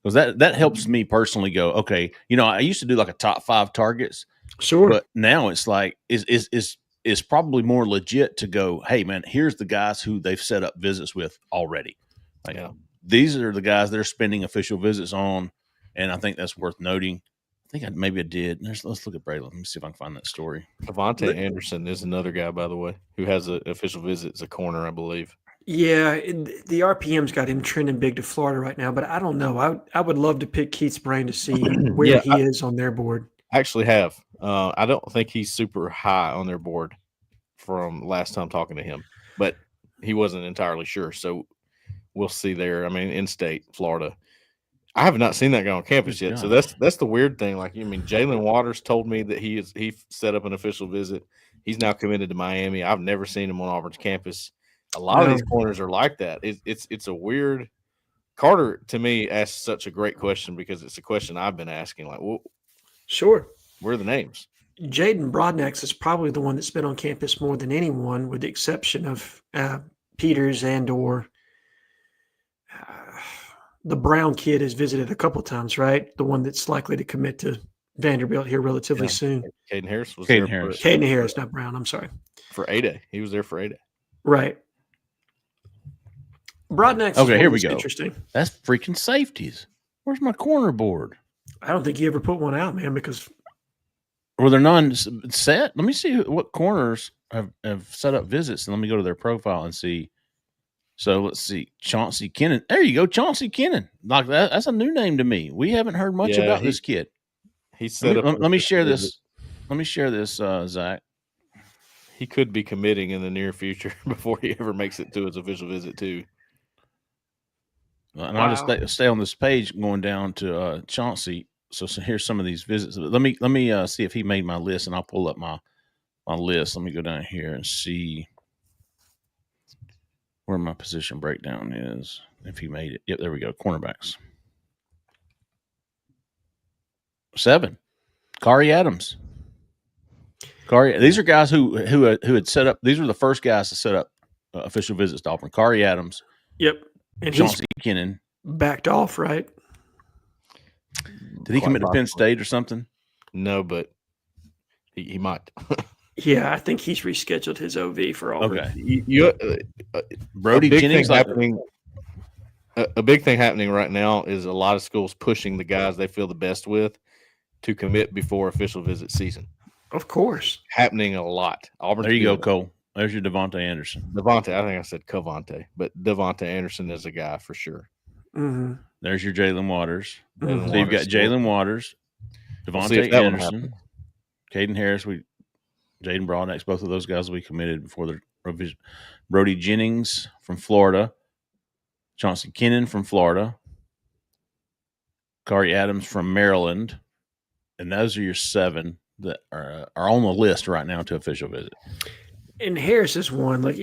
because that helps me personally go, okay, I used to do like a top 5 targets. Sure. But now it's like is probably more legit to go, hey man, here's the guys who they've set up visits with already. Like, these are the guys they're spending official visits on, and I think that's worth noting. I think maybe I did. Let's look at Braylon. Let me see if I can find that story. Devontae Anderson is another guy, by the way, who has an official visit as a corner, I believe. Yeah, the RPM's got him trending big to Florida right now, but I don't know. I would love to pick Keith's brain to see where he is on their board. I actually have. I don't think he's super high on their board from last time talking to him, but he wasn't entirely sure. So we'll see there. I mean, in-state Florida. I have not seen that guy on campus yet. So that's the weird thing. Like, Jalen Waters told me that he set up an official visit. He's now committed to Miami. I've never seen him on Auburn's campus. A lot of these corners are like that. It's a weird. Carter, to me, asked such a great question because it's a question I've been asking. Like, well, sure, where are the names? Jaden Broadnax is probably the one that's been on campus more than anyone, with the exception of Peters and/or the Brown kid has visited a couple times, right? The one that's likely to commit to Vanderbilt here relatively soon. Caden Harris was Caden there. Harris. Caden Harris, not Brown. I'm sorry. For A-Day. He was there for A-Day. Right. Broadnax. Okay, here we go. Interesting. That's freaking safeties. Where's my corner board? I don't think he ever put one out, man, because were there none set? Let me see what corners have set up visits, and let me go to their profile and see. So let's see, Chauncey Kennan. There you go, Chauncey Kennan. Like that. That's a new name to me. We haven't heard much about this kid. He's set up. Let me share this. Let me share this, Zach. He could be committing in the near future before he ever makes it to his official visit too. And I'll just stay on this page going down to Chauncey. So here's some of these visits. Let me see if he made my list, and I'll pull up my list. Let me go down here and see where my position breakdown is. If he made it. Yep, there we go. Cornerbacks. 7. Kari Adams. These are guys who had set up. These were the first guys to set up official visits to Auburn. Kari Adams. Yep. And Chauncey Kennan backed off, right? Did he commit to Penn State or something? No, but he might. Yeah, I think he's rescheduled his OV for Auburn. Okay. Brody Jennings a big thing happening right now is a lot of schools pushing the guys they feel the best with to commit before official visit season. Of course. Happening a lot. Auburn. There you go, Cole. There's your Devontae Anderson. I think I said Covante, but Devontae Anderson is a guy for sure. Mm-hmm. There's your Jalen Waters. Mm-hmm. So you've got Jalen Waters, Devontae Anderson, Caden Harris, Jaden Broadnax. Both of those guys will be committed before the revision. Brody Jennings from Florida, Chauncey Kennan from Florida, Kari Adams from Maryland, and those are your 7 that are on the list right now to official visit. And Harris is one. Like,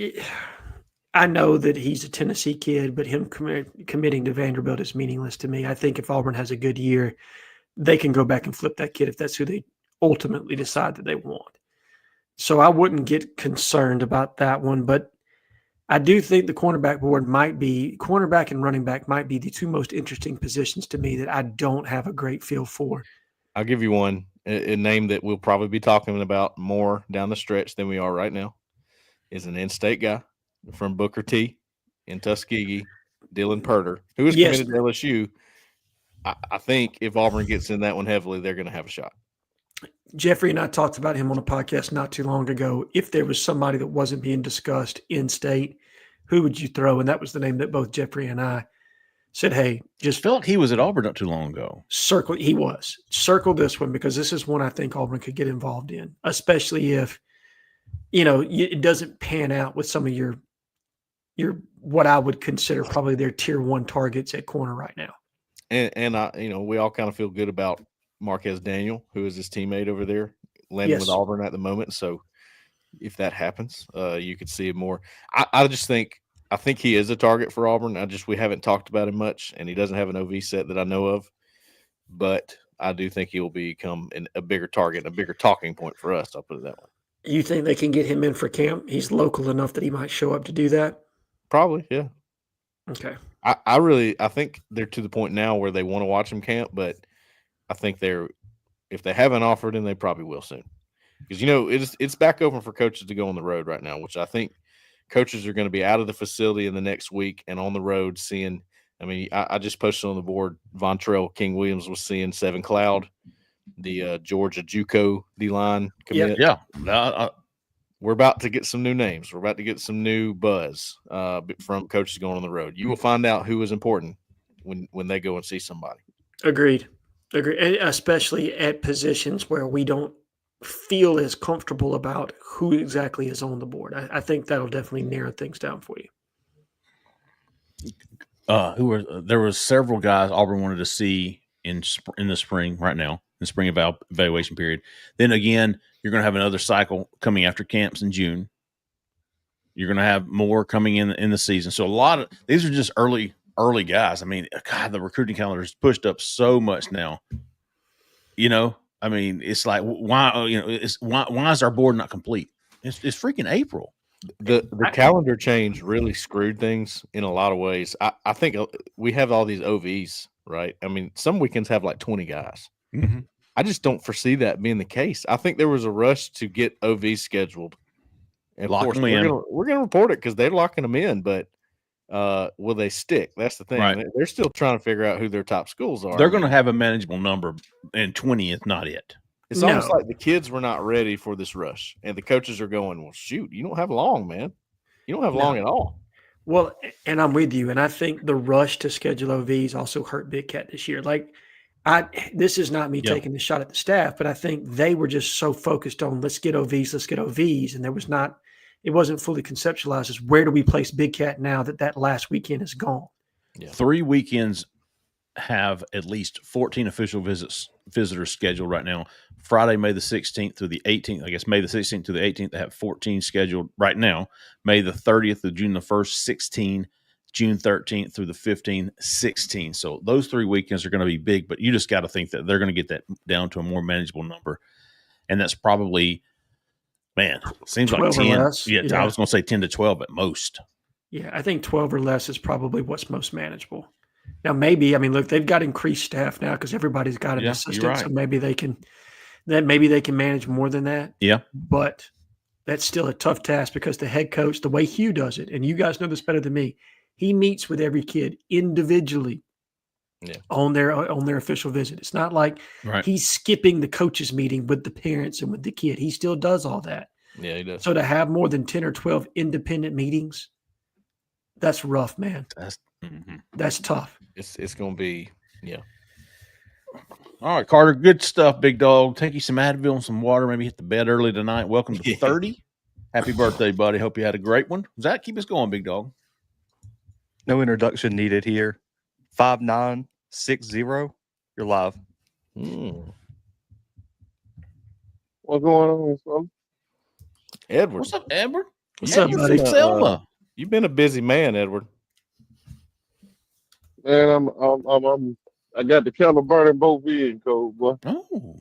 I know that he's a Tennessee kid, but him committing to Vanderbilt is meaningless to me. I think if Auburn has a good year, they can go back and flip that kid if that's who they ultimately decide that they want. So I wouldn't get concerned about that one, but I do think the cornerback and running back might be the 2 most interesting positions to me that I don't have a great feel for. I'll give you one, a name that we'll probably be talking about more down the stretch than we are right now. Is an in-state guy from Booker T in Tuskegee, Dylan Purter, who is committed to LSU. I think if Auburn gets in that one heavily, they're going to have a shot. Jeffrey and I talked about him on a podcast not too long ago. If there was somebody that wasn't being discussed in state, who would you throw? And that was the name that both Jeffrey and I said, hey, I just felt like he was at Auburn not too long ago. circle this one because this is one I think Auburn could get involved in, especially if, it doesn't pan out with some of your what I would consider probably their tier 1 targets at corner right now. And I, we all kind of feel good about Marquez Daniel, who is his teammate over there, landing with Yes. Auburn at the moment. So if that happens, you could see it more. I think he is a target for Auburn. We haven't talked about him much, and he doesn't have an OV set that I know of. But I do think he will become a bigger target, a bigger talking point for us. I'll put it that way. You think they can get him in for camp? He's local enough that he might show up to do that? Probably, yeah. Okay. I think they're to the point now where they want to watch him camp, but I think if they haven't offered him, they probably will soon. Because it's back open for coaches to go on the road right now, which I think coaches are going to be out of the facility in the next week and on the road seeing. I mean, I just posted on the board. Vontrell King Williams was seeing Seven Cloud, the Georgia JUCO D-line commit. Yeah. We're about to get some new names. We're about to get some new buzz from coaches going on the road. You will find out who is important when they go and see somebody. Agreed. And especially at positions where we don't feel as comfortable about who exactly is on the board. I think that'll definitely narrow things down for you. There was several guys Auburn wanted to see in the spring right now, in the spring evaluation period. Then again, you're going to have another cycle coming after camps in June. You're going to have more coming in the season. So a lot of these are just early guys. I mean, God, the recruiting calendar is pushed up so much now. I mean, it's like why is our board not complete? It's freaking April. The calendar change really screwed things in a lot of ways. I think we have all these OVs, right? I mean, some weekends have like 20 guys. Mm-hmm. I just don't foresee that being the case. I think there was a rush to get OVs scheduled. And Lock them in. We're going to report it because they're locking them in, but will they stick? That's the thing. Right. They're still trying to figure out who their top schools are. They're going to have a manageable number, and 20 is not it. It's almost like the kids were not ready for this rush, and the coaches are going, well, shoot, you don't have long, man. You don't have long at all. Well, and I'm with you, and I think the rush to schedule OVs also hurt Big Cat this year. Like, this is not me taking the shot at the staff, but I think they were just so focused on let's get OVs, and it wasn't fully conceptualized as where do we place Big Cat now that last weekend is gone. Yeah. 3 weekends have at least 14 official visitors scheduled right now. Friday, May the 16th through the 18th. I guess May the 16th through the 18th, they have 14 scheduled right now. May the 30th through June the 1st, 16. June 13th through the 15th, 16. So those 3 weekends are going to be big, but you just got to think that they're going to get that down to a more manageable number. And that's probably, seems like 10. Yeah, I was going to say 10 to 12 at most. Yeah, I think 12 or less is probably what's most manageable. Now, maybe, look, they've got increased staff now because everybody's got an assistant, right. So maybe they can manage more than that. Yeah. But that's still a tough task because the head coach, the way Hugh does it, and you guys know this better than me, he meets with every kid individually on their official visit. It's not like he's skipping the coaches meeting with the parents and with the kid. He still does all that. Yeah, he does. So to have more than 10 or 12 independent meetings, that's rough, man. That's tough. It's going to be, All right, Carter, good stuff, big dog. Take you some Advil and some water, maybe hit the bed early tonight. Welcome to 30. Happy birthday, buddy. Hope you had a great one. Zach, keep us going, big dog. No introduction needed here. 5960. You're live. What's going on, son? Edward. What's up, Edward? What's up, buddy? Selma. You've been a busy man, Edward. Man, I got the kettle burning both ends, cold boy. Oh,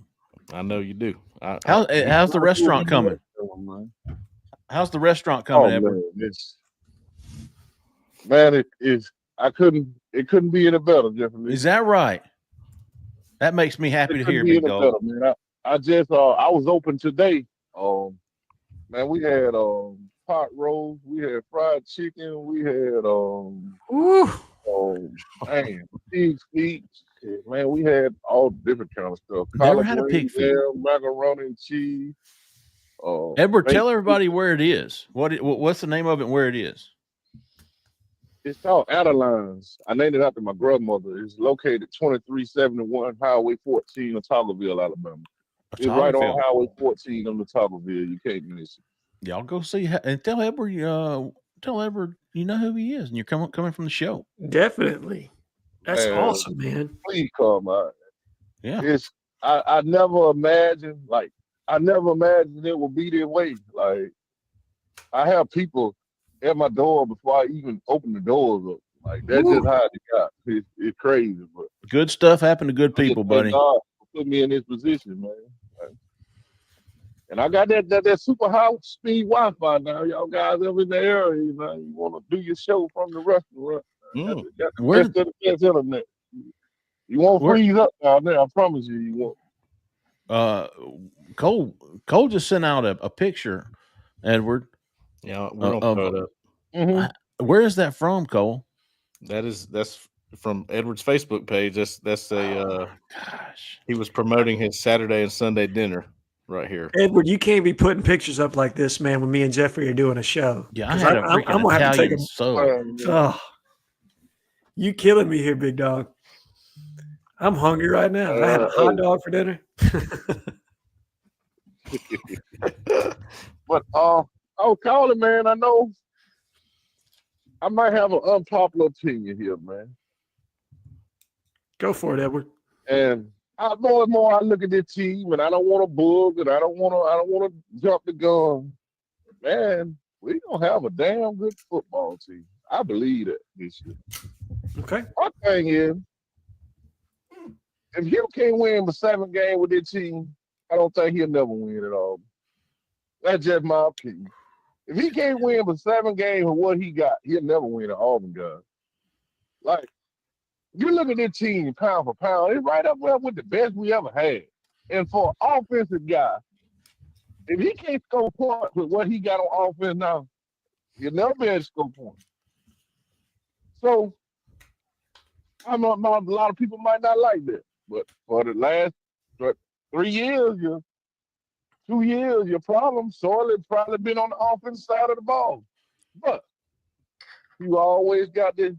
I know you do. How's the restaurant coming? How's the restaurant coming, Edward? It couldn't be any better, Jeffrey. Is that right? That makes me happy to hear, big dog. Better, man. I was open today. Man, we had pot roast, we had fried chicken, we had pig's feet. Man, we had all different kind of stuff. Never had a pig feet. Macaroni and cheese. Edward, tell everybody where it is. What's the name of it and where it is? It's called Adelines. I named it after my grandmother. It's located 2371 Highway 14 in Toggleville, Alabama. It's right on Highway 14 on the Toggleville. You can't miss it. Y'all go see and tell Edward. Tell Edward you know who he is, and you're coming from the show. Definitely. That's Man, awesome, man. Please come out. Yeah. I never imagined it would be this way. Like, I have people at my door before I even open the doors up. Like, that's just how it got. It's crazy, but Good stuff happened to good people, buddy. God put me in this position, man. Like, and I got that super high speed Wi-Fi now. Y'all guys up in the area, you want to do your show from the restaurant. That's the best internet. You won't freeze up down there. I promise you, you won't. Cole just sent out a picture, Edward. Yeah, we're gonna throw it up. Mm-hmm. Where is that from, Cole? That's from Edward's Facebook page. That's a gosh. He was promoting his Saturday and Sunday dinner right here. Edward, you can't be putting pictures up like this, man, when me and Jeffrey are doing a show. Yeah, I had a freaking I'm gonna have to take a Oh, you killing me here, big dog. I'm hungry right now. I had a hot dog for dinner. But I was calling, man. I know I might have an unpopular opinion here, man. Go for it, Edward. And more and more I look at this team, and I don't want to bug, and I don't want to jump the gun. Man, we don't have a damn good football team. I believe that this year. Okay. My thing is, if you can't win the 7 game with this team, I don't think he'll never win at all. That's just my opinion. If he can't win but 7 games with what he got, he'll never win at Auburn, guys. Like, you look at this team pound for pound, it's right up there with the best we ever had. And for an offensive guy, if he can't score points with what he got on offense now, he'll never be able to score points. So, I know a lot of people might not like that, but for the last 3 years, 2 years, your problem sorely probably been on the offensive side of the ball. But you always got the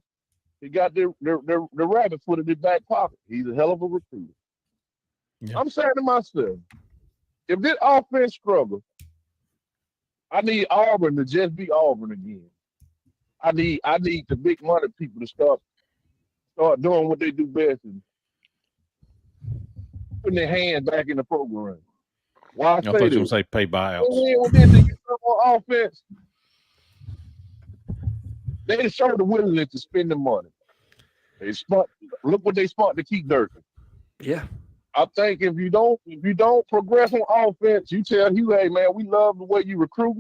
rabbit foot in his back pocket. He's a hell of a recruiter. Yeah. I'm saying to myself, if this offense struggles, I need Auburn to just be Auburn again. I need the big money people to start doing what they do best and putting their hands back in the program. Why I thought you were going to say pay buyouts. With this and get some more offense, they showed the willingness to spend the money. Look what they spent to keep Durkin. Yeah. I think if you don't progress on offense, you tell Hugh, hey man, we love the way you recruit,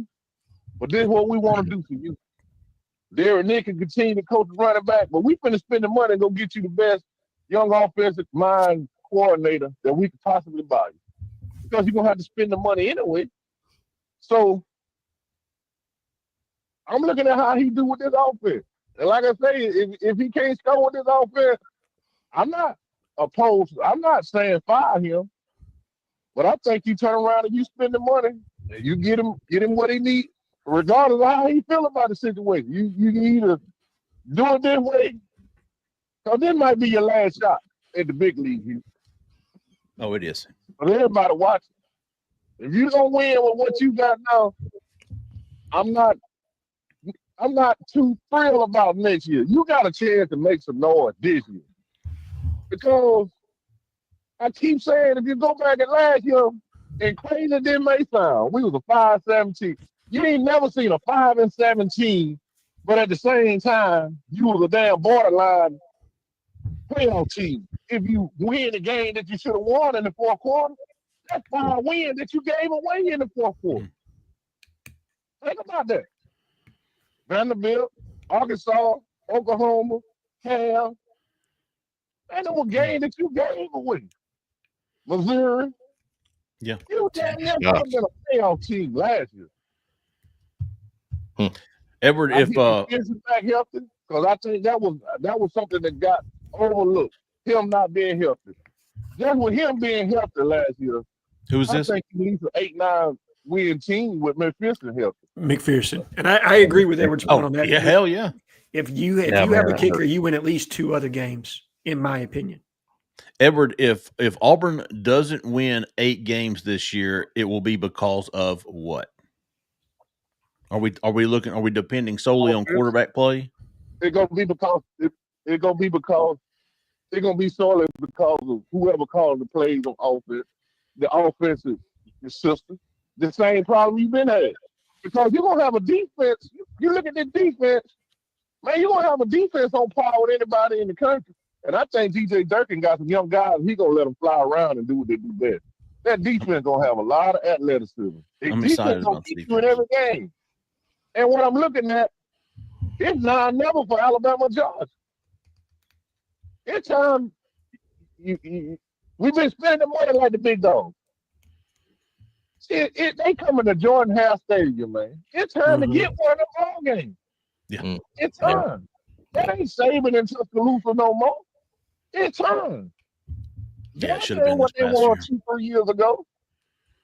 but this is what we want to do for you. Derek Nick can continue to coach the running back, but we finna spend the money and go get you the best young offensive mind coordinator that we could possibly buy you. Because you're gonna have to spend the money anyway. So I'm looking at how he do with this offense. And like I say, if he can't score with this offense, I'm not opposed. I'm not saying fire him, but I think you turn around and you spend the money and you get him what he needs, regardless of how he feel about the situation. You either do it this way, because this might be your last shot at the big league here. Oh, it is. But everybody watching. If you don't win with what you got now, I'm not too thrilled about next year. You got a chance to make some noise this year. Because I keep saying, if you go back at last year, and crazy than may sound, we was a 5-17. You ain't never seen a 5-17, but at the same time, you was a damn borderline playoff team. If you win the game that you should have won in the fourth quarter, that's 5 wins that you gave away in the fourth quarter. Think about that. Vanderbilt, Arkansas, Oklahoma, Cal. That was a game that you gave away. Missouri. Yeah. You damn near been a playoff team last year. Edward, if back healthy, because I think that was something that got overlooked. Him not being healthy. Just with him being healthy last year. Who's this? I think he needs an 8-9 win team with McPherson healthy. McPherson. And I agree with Edward's point on that. Yeah, hell yeah. If you Yeah, have man, a that kicker, you win at least 2 other games, in my opinion. Edward, if Auburn doesn't win 8 games this year, it will be because of what? Are we depending solely on quarterback play? It's gonna be because it's gonna be because it's gonna be solely because of whoever calls the plays on offense, the offensive system. The same problem you've been had. Because you're gonna have a defense. You look at the defense, man, you're gonna have a defense on par with anybody in the country. And I think DJ Durkin got some young guys, he gonna let them fly around and do what they do best. That defense gonna have a lot of athleticism. The I'm defense excited gonna about the beat you in every game. And what I'm looking at, it's 9-0 for Alabama and Georgia. It's time we've been spending the money like the big dogs. They coming to Jordan Hare Stadium, man. It's time to get one of the ball games. Yeah. It's time. That ain't Saban in Tuscaloosa no more. It's time. Yeah, it That should have been ain't what this they past won year. 2-3 years ago.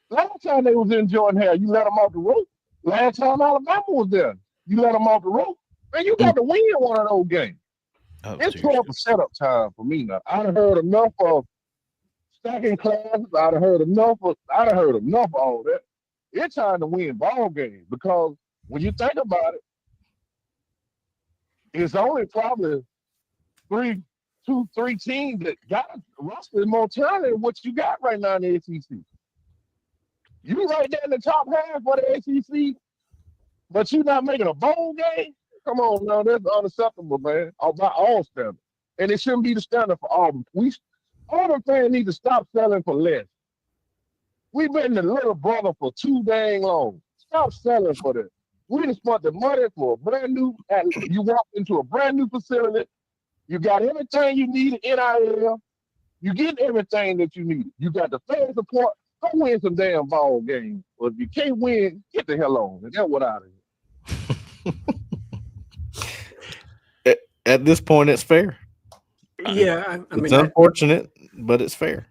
Last time they was in Jordan Hare, you let them off the rope. Last time Alabama was there, you let them off the rope. Man, you got to win one of those games. Oh, It's seriously. 12 setup time for me now. I done heard enough of stacking classes. I done heard enough of all that. It's time to win ball games because when you think about it, it's only probably two, three teams that got a roster more talent than what you got right now in the SEC. You right there in the top half of the SEC, but you not making a bowl game? Come on now, that's unacceptable, man, by all standards. And it shouldn't be the standard for Auburn. Auburn fans need to stop selling for less. We've been the little brother for too dang long. Stop selling for this. We just spent the money for a brand new, you walk into a brand new facility, you got everything you need in NIL, you get everything that you need. You got the fan support, go win some damn ball games. Or if you can't win, get the hell on. And that's what out of here. At this point, it's fair. Yeah, I It's mean, unfortunate, but it's fair.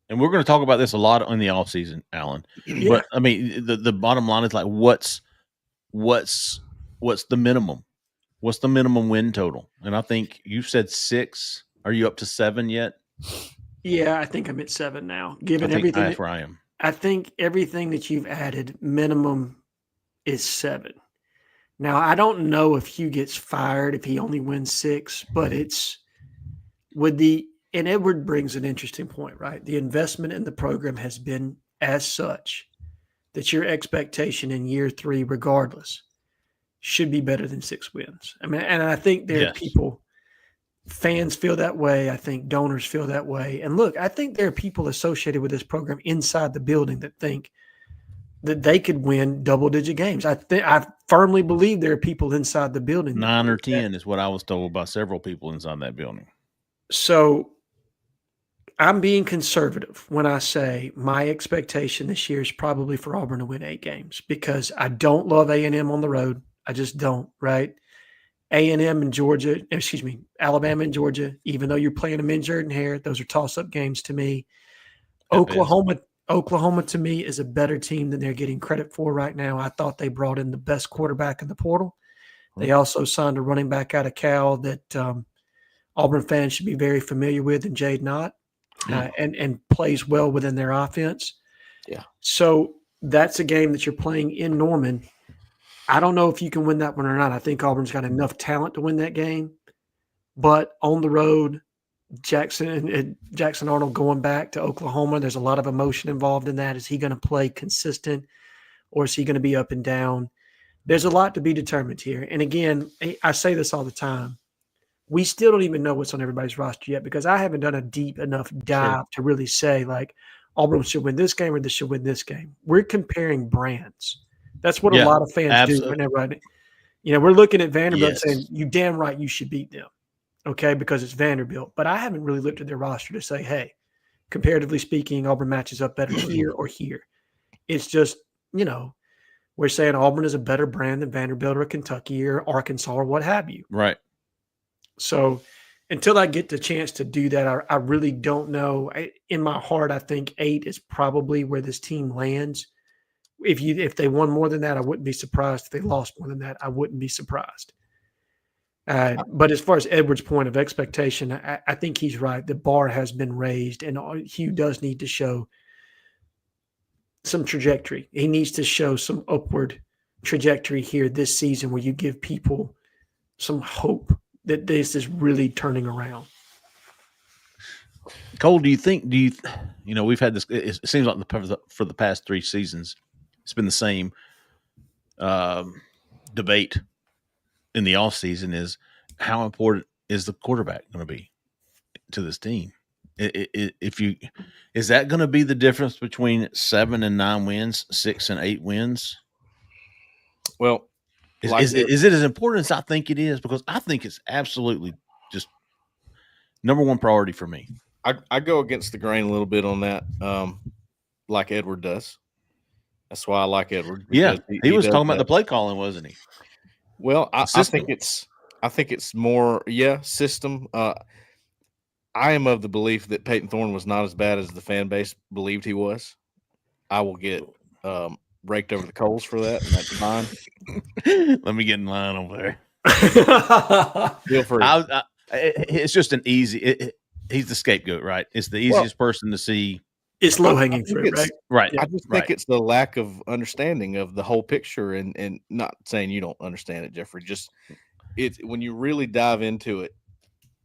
And we're going to talk about this a lot in the offseason, Alan. Yeah. But I mean, the bottom line is like, what's the minimum? What's the minimum win total? And I think you said 6. Are you up to 7 yet? yeah, I think I'm at 7 now. I Given think everything, that's where I am. I think everything that you've added, minimum is 7. Now, I don't know if Hugh gets fired if he only wins 6, but it's and Edward brings an interesting point, right? The investment in the program has been as such that your expectation in year 3, regardless, should be better than 6 wins. I mean, and I think there are people, fans feel that way. I think donors feel that way. And look, I think there are people associated with this program inside the building that think that they could win double-digit games. I firmly believe there are people inside the building. 9 or 10 is what I was told by several people inside that building. So I'm being conservative when I say my expectation this year is probably for Auburn to win 8 games because I don't love A&M on the road. I just don't, right? A&M and Georgia, Alabama and Georgia, even though you're playing them in Jordan Hare, those are toss-up games to me. Oklahoma to me is a better team than they're getting credit for right now. I thought they brought in the best quarterback in the portal. They also signed a running back out of Cal that Auburn fans should be very familiar with, and Jade Knott, and plays well within their offense. Yeah. So that's a game that you're playing in Norman. I don't know if you can win that one or not. I think Auburn's got enough talent to win that game. But on the road, Jackson Arnold going back to Oklahoma, there's a lot of emotion involved in that. Is he going to play consistent or is he going to be up and down? There's a lot to be determined here. And again, I say this all the time. We still don't even know what's on everybody's roster yet because I haven't done a deep enough dive to really say like Auburn should win this game or this should win this game. We're comparing brands. That's what a lot of fans do whenever we're looking at Vanderbilt saying, you damn right you should beat them, okay, because it's Vanderbilt. But I haven't really looked at their roster to say, hey, comparatively speaking, Auburn matches up better here or here. It's just, we're saying Auburn is a better brand than Vanderbilt or Kentucky or Arkansas or what have you. Right. So until I get the chance to do that, I really don't know. In my heart, I think 8 is probably where this team lands. If they won more than that, I wouldn't be surprised. If they lost more than that, I wouldn't be surprised. But as far as Edwards' point of expectation, I think he's right. The bar has been raised, and Hugh does need to show some trajectory. He needs to show some upward trajectory here this season where you give people some hope that this is really turning around. Cole, we've had this, it seems like for the past 3 seasons, it's been the same debate in the off season is how important is the quarterback going to be to this team? Is that going to be the difference between 7 and 9 wins, 6 and 8 wins? Well, is it as important as I think it is? Because I think it's absolutely just number one priority for me. I go against the grain a little bit on that, like Edward does. That's why I like Edward. Yeah, he was talking about the play calling, wasn't he? Well, I think it's more system. I am of the belief that Peyton Thorne was not as bad as the fan base believed he was. I will get raked over the coals for that, and that's fine. Let me get in line over there. Feel free. It's just an easy. He's the scapegoat, right? It's the easiest person to see. It's low hanging fruit, right? Right. I just think it's the lack of understanding of the whole picture, and not saying you don't understand it, Jeffrey. Just it's when you really dive into it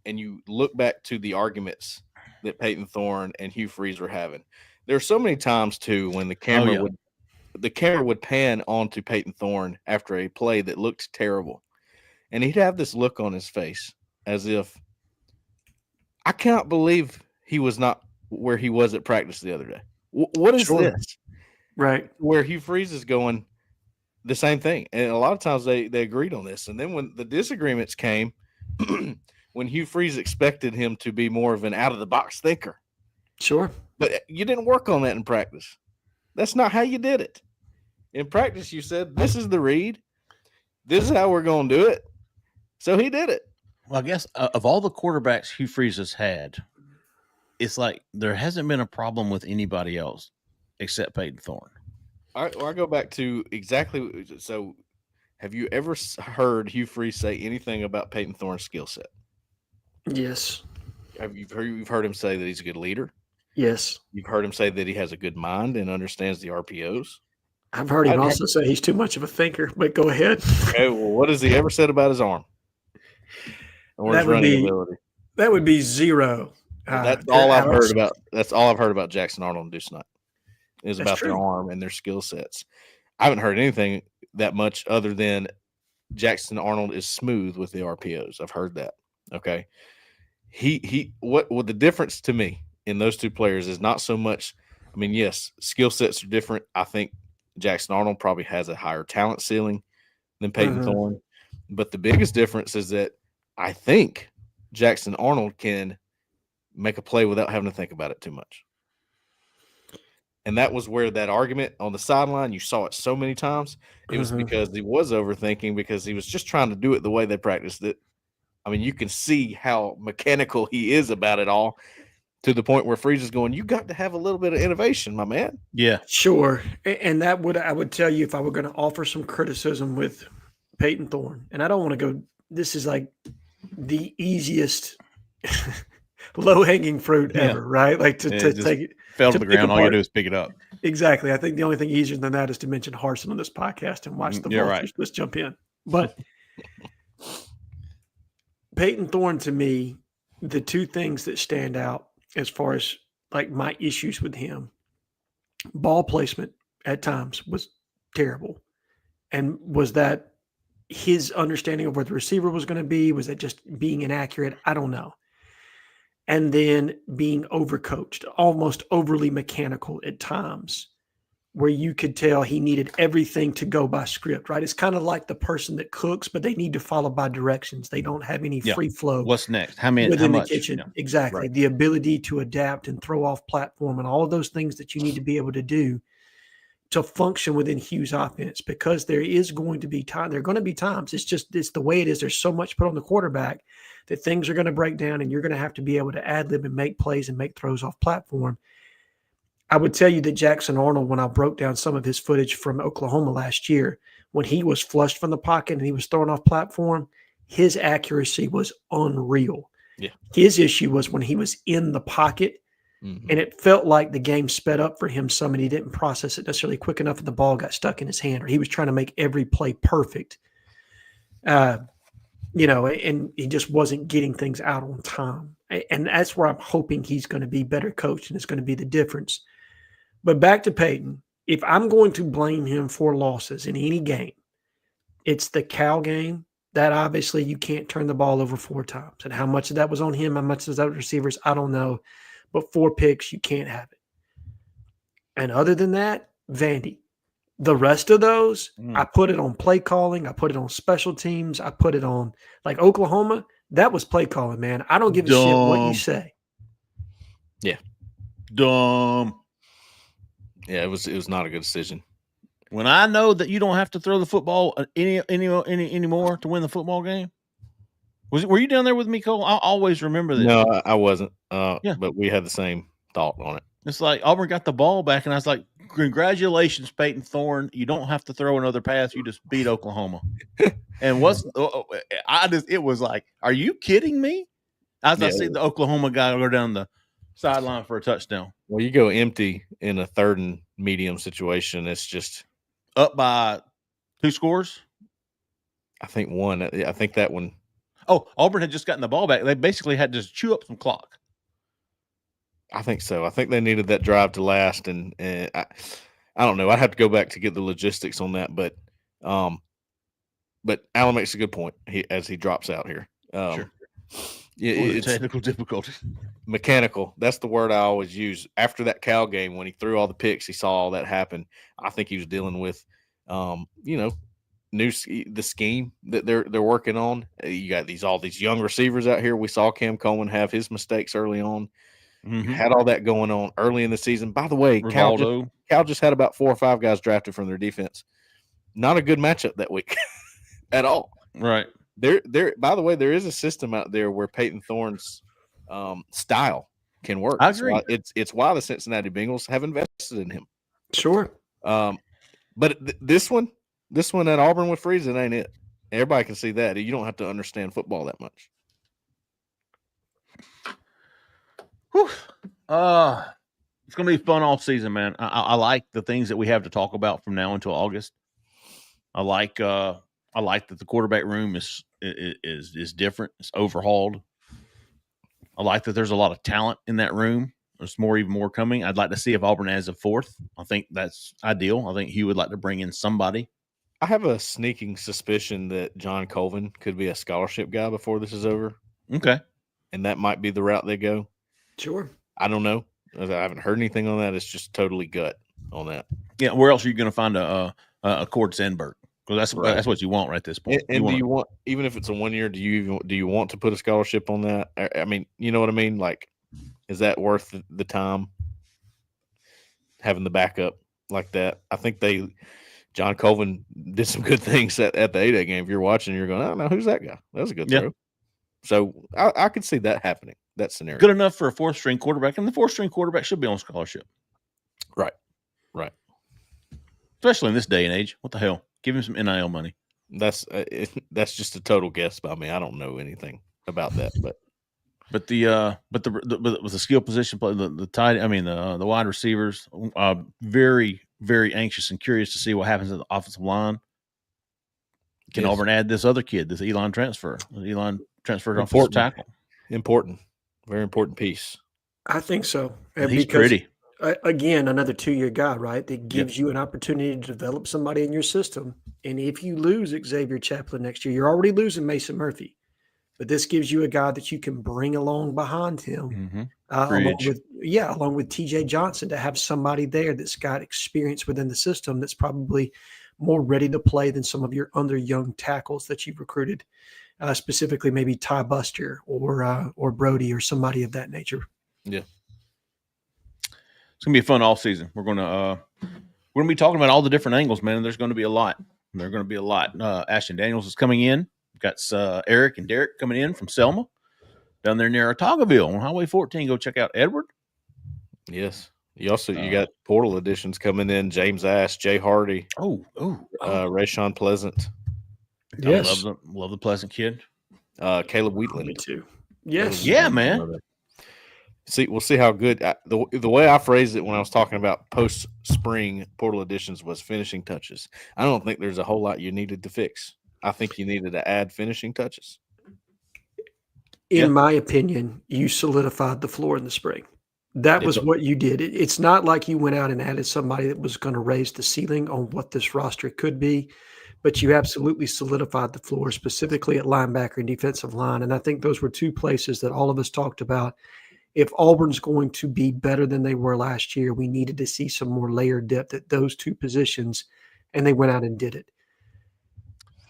and you look back to the arguments that Peyton Thorne and Hugh Freeze were having. There are so many times too when the camera would pan onto Peyton Thorne after a play that looked terrible, and he'd have this look on his face as if, I cannot believe he was not where he was at practice the other day. What is this? Right. Where Hugh Freeze is going the same thing. And a lot of times they agreed on this. And then when the disagreements came, when Hugh Freeze expected him to be more of an out-of-the-box thinker. Sure. But you didn't work on that in practice. That's not how you did it. In practice, you said, this is the read. This is how we're going to do it. So he did it. Well, I guess of all the quarterbacks Hugh Freeze has had, it's like there hasn't been a problem with anybody else except Peyton Thorne. All right, well, I go back to exactly. So, have you ever heard Hugh Freeze say anything about Peyton Thorne's skill set? Yes. You've heard him say that he's a good leader? Yes. You've heard him say that he has a good mind and understands the RPOs? I've heard him also say he's too much of a thinker, but go ahead. Okay, well, what has he ever said about his arm? Or his running ability? That would be zero. That's all I've heard about. That's all I've heard about Jackson Arnold and Deuce Knight is about their arm and their skill sets. I haven't heard anything that much other than Jackson Arnold is smooth with the RPOs. I've heard that. Okay. What the difference to me in those two players is not so much. I mean, yes, skill sets are different. I think Jackson Arnold probably has a higher talent ceiling than Peyton Thorne. But the biggest difference is that I think Jackson Arnold can make a play without having to think about it too much. And that was where that argument on the sideline, you saw it so many times. It was because he was overthinking, because he was just trying to do it the way they practiced it. I mean, you can see how mechanical he is about it all, to the point where Freeze is going, you got to have a little bit of innovation, my man. Yeah. Sure. And I would tell you, if I were going to offer some criticism with Peyton Thorne, and I don't want to go, this is like the easiest low-hanging fruit ever, right? Like to take it. Fell to the ground, all you do is pick it up. Exactly. I think the only thing easier than that is to mention Harsin on this podcast and watch the Vultures. Right. Let's jump in. But Peyton Thorne, to me, the two things that stand out as far as like my issues with him, ball placement at times was terrible. And was that his understanding of where the receiver was going to be? Was that just being inaccurate? I don't know. And then being overcoached, almost overly mechanical at times, where you could tell he needed everything to go by script, right? It's kind of like the person that cooks, but they need to follow by directions. They don't have any free flow. What's next? How much? The kitchen. Exactly. Right. The ability to adapt and throw off platform and all of those things that you need to be able to do to function within Hugh's offense, because there is going to be time. There are going to be times. It's the way it is. There's so much put on the quarterback that things are going to break down, and you're going to have to be able to ad-lib and make plays and make throws off platform. I would tell you that Jackson Arnold, when I broke down some of his footage from Oklahoma last year, when he was flushed from the pocket and he was throwing off platform, his accuracy was unreal. Yeah. His issue was when he was in the pocket, Mhm. and it felt like the game sped up for him some, and he didn't process it necessarily quick enough, and the ball got stuck in his hand, or he was trying to make every play perfect. And he just wasn't getting things out on time. And that's where I'm hoping he's going to be better coached, and it's going to be the difference. But back to Peyton, if I'm going to blame him for losses in any game, it's the Cal game. That obviously you can't turn the ball over 4 times. And how much of that was on him, how much was that receivers, I don't know. But 4 picks, you can't have it. And other than that, Vandy. The rest of those, I put it on play calling. I put it on special teams. I put it on, like Oklahoma, that was play calling, man. I don't give a shit what you say. Dumb. Yeah, it was not a good decision. When I know that you don't have to throw the football anymore to win the football game. Were you down there with me, Cole? I always remember this. No, I wasn't. Yeah. But we had the same thought on it. It's like Auburn got the ball back, and I was like, congratulations, Peyton Thorne. You don't have to throw another pass. You just beat Oklahoma. And it was like, are you kidding me? I see the Oklahoma guy go down the sideline for a touchdown. Well, you go empty in a 3rd and medium situation. It's just up by 2 scores. I think 1. I think that one. Oh, Auburn had just gotten the ball back. They basically had to chew up some clock. I think so. I think they needed that drive to last, and I don't know. I'd have to go back to get the logistics on that, but Alan makes a good point as he drops out here. Sure. It's technical difficulty. Mechanical. That's the word I always use. After that Cal game, when he threw all the picks, he saw all that happen. I think he was dealing with, the scheme that they're working on. You got all these young receivers out here. We saw Cam Coleman have his mistakes early on. Mm-hmm. You had all that going on early in the season. By the way, Cal just had about 4 or 5 guys drafted from their defense. Not a good matchup that week at all. Right. There. By the way, there is a system out there where Peyton Thorne's style can work. I agree. It's why the Cincinnati Bengals have invested in him. Sure. But this one at Auburn with Friesen ain't it. Everybody can see that. You don't have to understand football that much. Whew. It's going to be fun all season, man. I like the things that we have to talk about from now until August. I like that the quarterback room is different. It's overhauled. I like that there's a lot of talent in that room. There's even more coming. I'd like to see if Auburn adds a 4th. I think that's ideal. I think he would like to bring in somebody. I have a sneaking suspicion that John Colvin could be a scholarship guy before this is over. Okay. And that might be the route they go. Sure. I don't know. I haven't heard anything on that. It's just totally gut on that. Yeah. Where else are you going to find a Cord Sandberg? Because that's what you want right at this point. And do you want, even if it's a 1 year, do you want to put a scholarship on that? I mean, you know what I mean? Like, is that worth the time having the backup like that? I think John Colvin did some good things at the 8A game. If you're watching, you're going, I don't know, who's that guy? That was a good throw. So I could see that happening, that scenario. Good enough for a 4th-string quarterback, and the 4th-string quarterback should be on scholarship. Right. Especially in this day and age. What the hell? Give him some NIL money. That's just a total guess by me. I don't know anything about that, but the skill position play, the wide receivers, very, very anxious and curious to see what happens at the offensive line. Can Auburn add this other kid, this Elon transfer? Elon transferred to offensive tackle. Important. Very important piece. I think so. And he's pretty. Again, another 2-year guy, right? That gives you an opportunity to develop somebody in your system. And if you lose Xavier Chaplin next year, you're already losing Mason Murphy. But this gives you a guy that you can bring along behind him, along with TJ Johnson, to have somebody there that's got experience within the system that's probably more ready to play than some of your other young tackles that you've recruited, specifically maybe Ty Buster or Brody or somebody of that nature. Yeah. It's gonna be a fun off season. We're gonna be talking about all the different angles, man. There's going to be a lot. Ashton Daniels is coming in. We've got Eric and Derek coming in from Selma, down there near Otagoville on Highway 14. Go check out Edward. Yes. You got portal additions coming in. James Ash, Jay Hardy. Oh. Rayshawn Pleasant. Yes. I love the Pleasant kid. Caleb Me Wheatland. too. Yes. Yeah, man. We'll see how good the way I phrased it when I was talking about post spring portal additions was finishing touches. I don't think there's a whole lot you needed to fix. I think you needed to add finishing touches. In my opinion, you solidified the floor in the spring. That was what you did. It's not like you went out and added somebody that was going to raise the ceiling on what this roster could be, but you absolutely solidified the floor, specifically at linebacker and defensive line. And I think those were two places that all of us talked about. If Auburn's going to be better than they were last year, we needed to see some more layered depth at those two positions, and they went out and did it.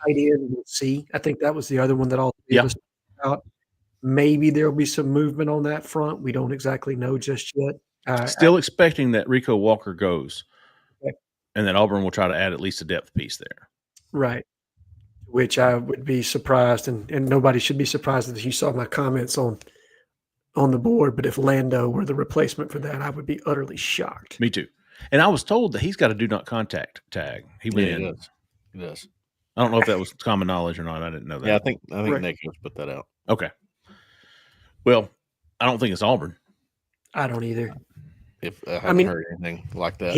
Tight end, we'll see. I think that was the other one that all three of us talked about. Maybe there'll be some movement on that front. We don't exactly know just yet. Still expecting that Rico Walker goes, Okay. and that Auburn will try to add at least a depth piece there. Right. Which I would be surprised, and nobody should be surprised if you saw my comments on the board. But if Lando were the replacement for that, I would be utterly shocked. Me too. And I was told that he's got a do not contact tag. He went in. He does. I don't know if that was common knowledge or not. I didn't know that. Yeah, I think Right. Nick has put that out. Okay. Well, I don't think it's Auburn. I don't either. If I haven't heard anything like that.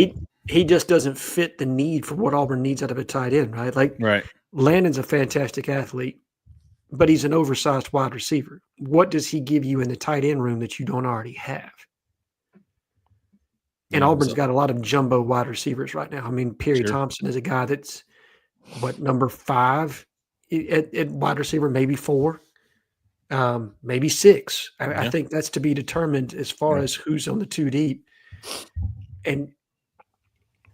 He just doesn't fit the need for what Auburn needs out of a tight end, right? Like Right. Landon's a fantastic athlete, but he's an oversized wide receiver. What does he give you in the tight end room that you don't already have? And Auburn's got a lot of jumbo wide receivers right now. I mean, Perry Thompson is a guy that's number 5 at wide receiver, maybe 4, maybe 6. I think that's to be determined as far as who's on the 2 deep. And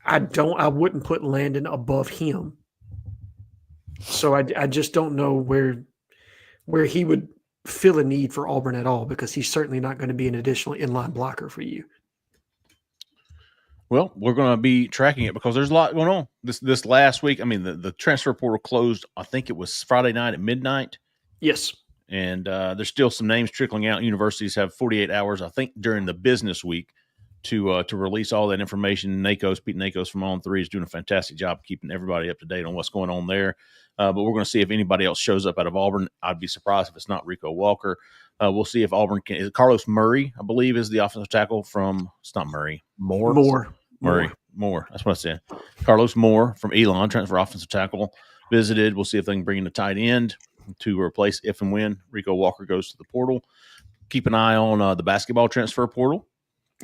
I wouldn't put Landon above him. So I just don't know where he would feel a need for Auburn at all, because he's certainly not going to be an additional inline blocker for you. Well, we're going to be tracking it because there's a lot going on this last week. I mean, the transfer portal closed, I think it was Friday night at midnight. Yes. And there's still some names trickling out. Universities have 48 hours, I think, during the business week to release all that information. Pete Nakos from On 3 is doing a fantastic job keeping everybody up to date on what's going on there. But we're going to see if anybody else shows up out of Auburn. I'd be surprised if it's not Rico Walker. We'll see if Auburn can. Carlos Murray, I believe, is the offensive tackle from. It's not Murray. Moore. That's what I said. Carlos Moore from Elon, transfer offensive tackle, visited. We'll see if they can bring in a tight end to replace if and when Rico Walker goes to the portal. Keep an eye on the basketball transfer portal.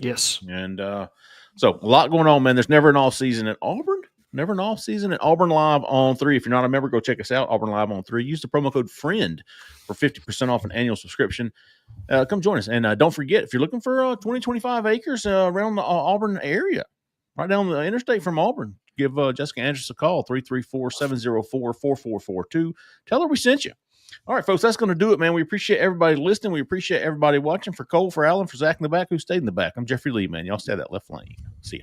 Yes. And so a lot going on, man. There's never an off season at Auburn. Never an off season at Auburn Live on 3. If you're not a member, go check us out. Auburn Live on 3. Use the promo code FRIEND for 50% off an annual subscription. Come join us. And don't forget, if you're looking for 20, 25 acres around the Auburn area, right down the interstate from Auburn, give Jessica Andrews a call, 334-704-4442. Tell her we sent you. All right, folks, that's going to do it, man. We appreciate everybody listening. We appreciate everybody watching. For Cole, for Alan, for Zach in the back, who stayed in the back, I'm Jeffrey Lee, man. Y'all stay at that left lane. See you.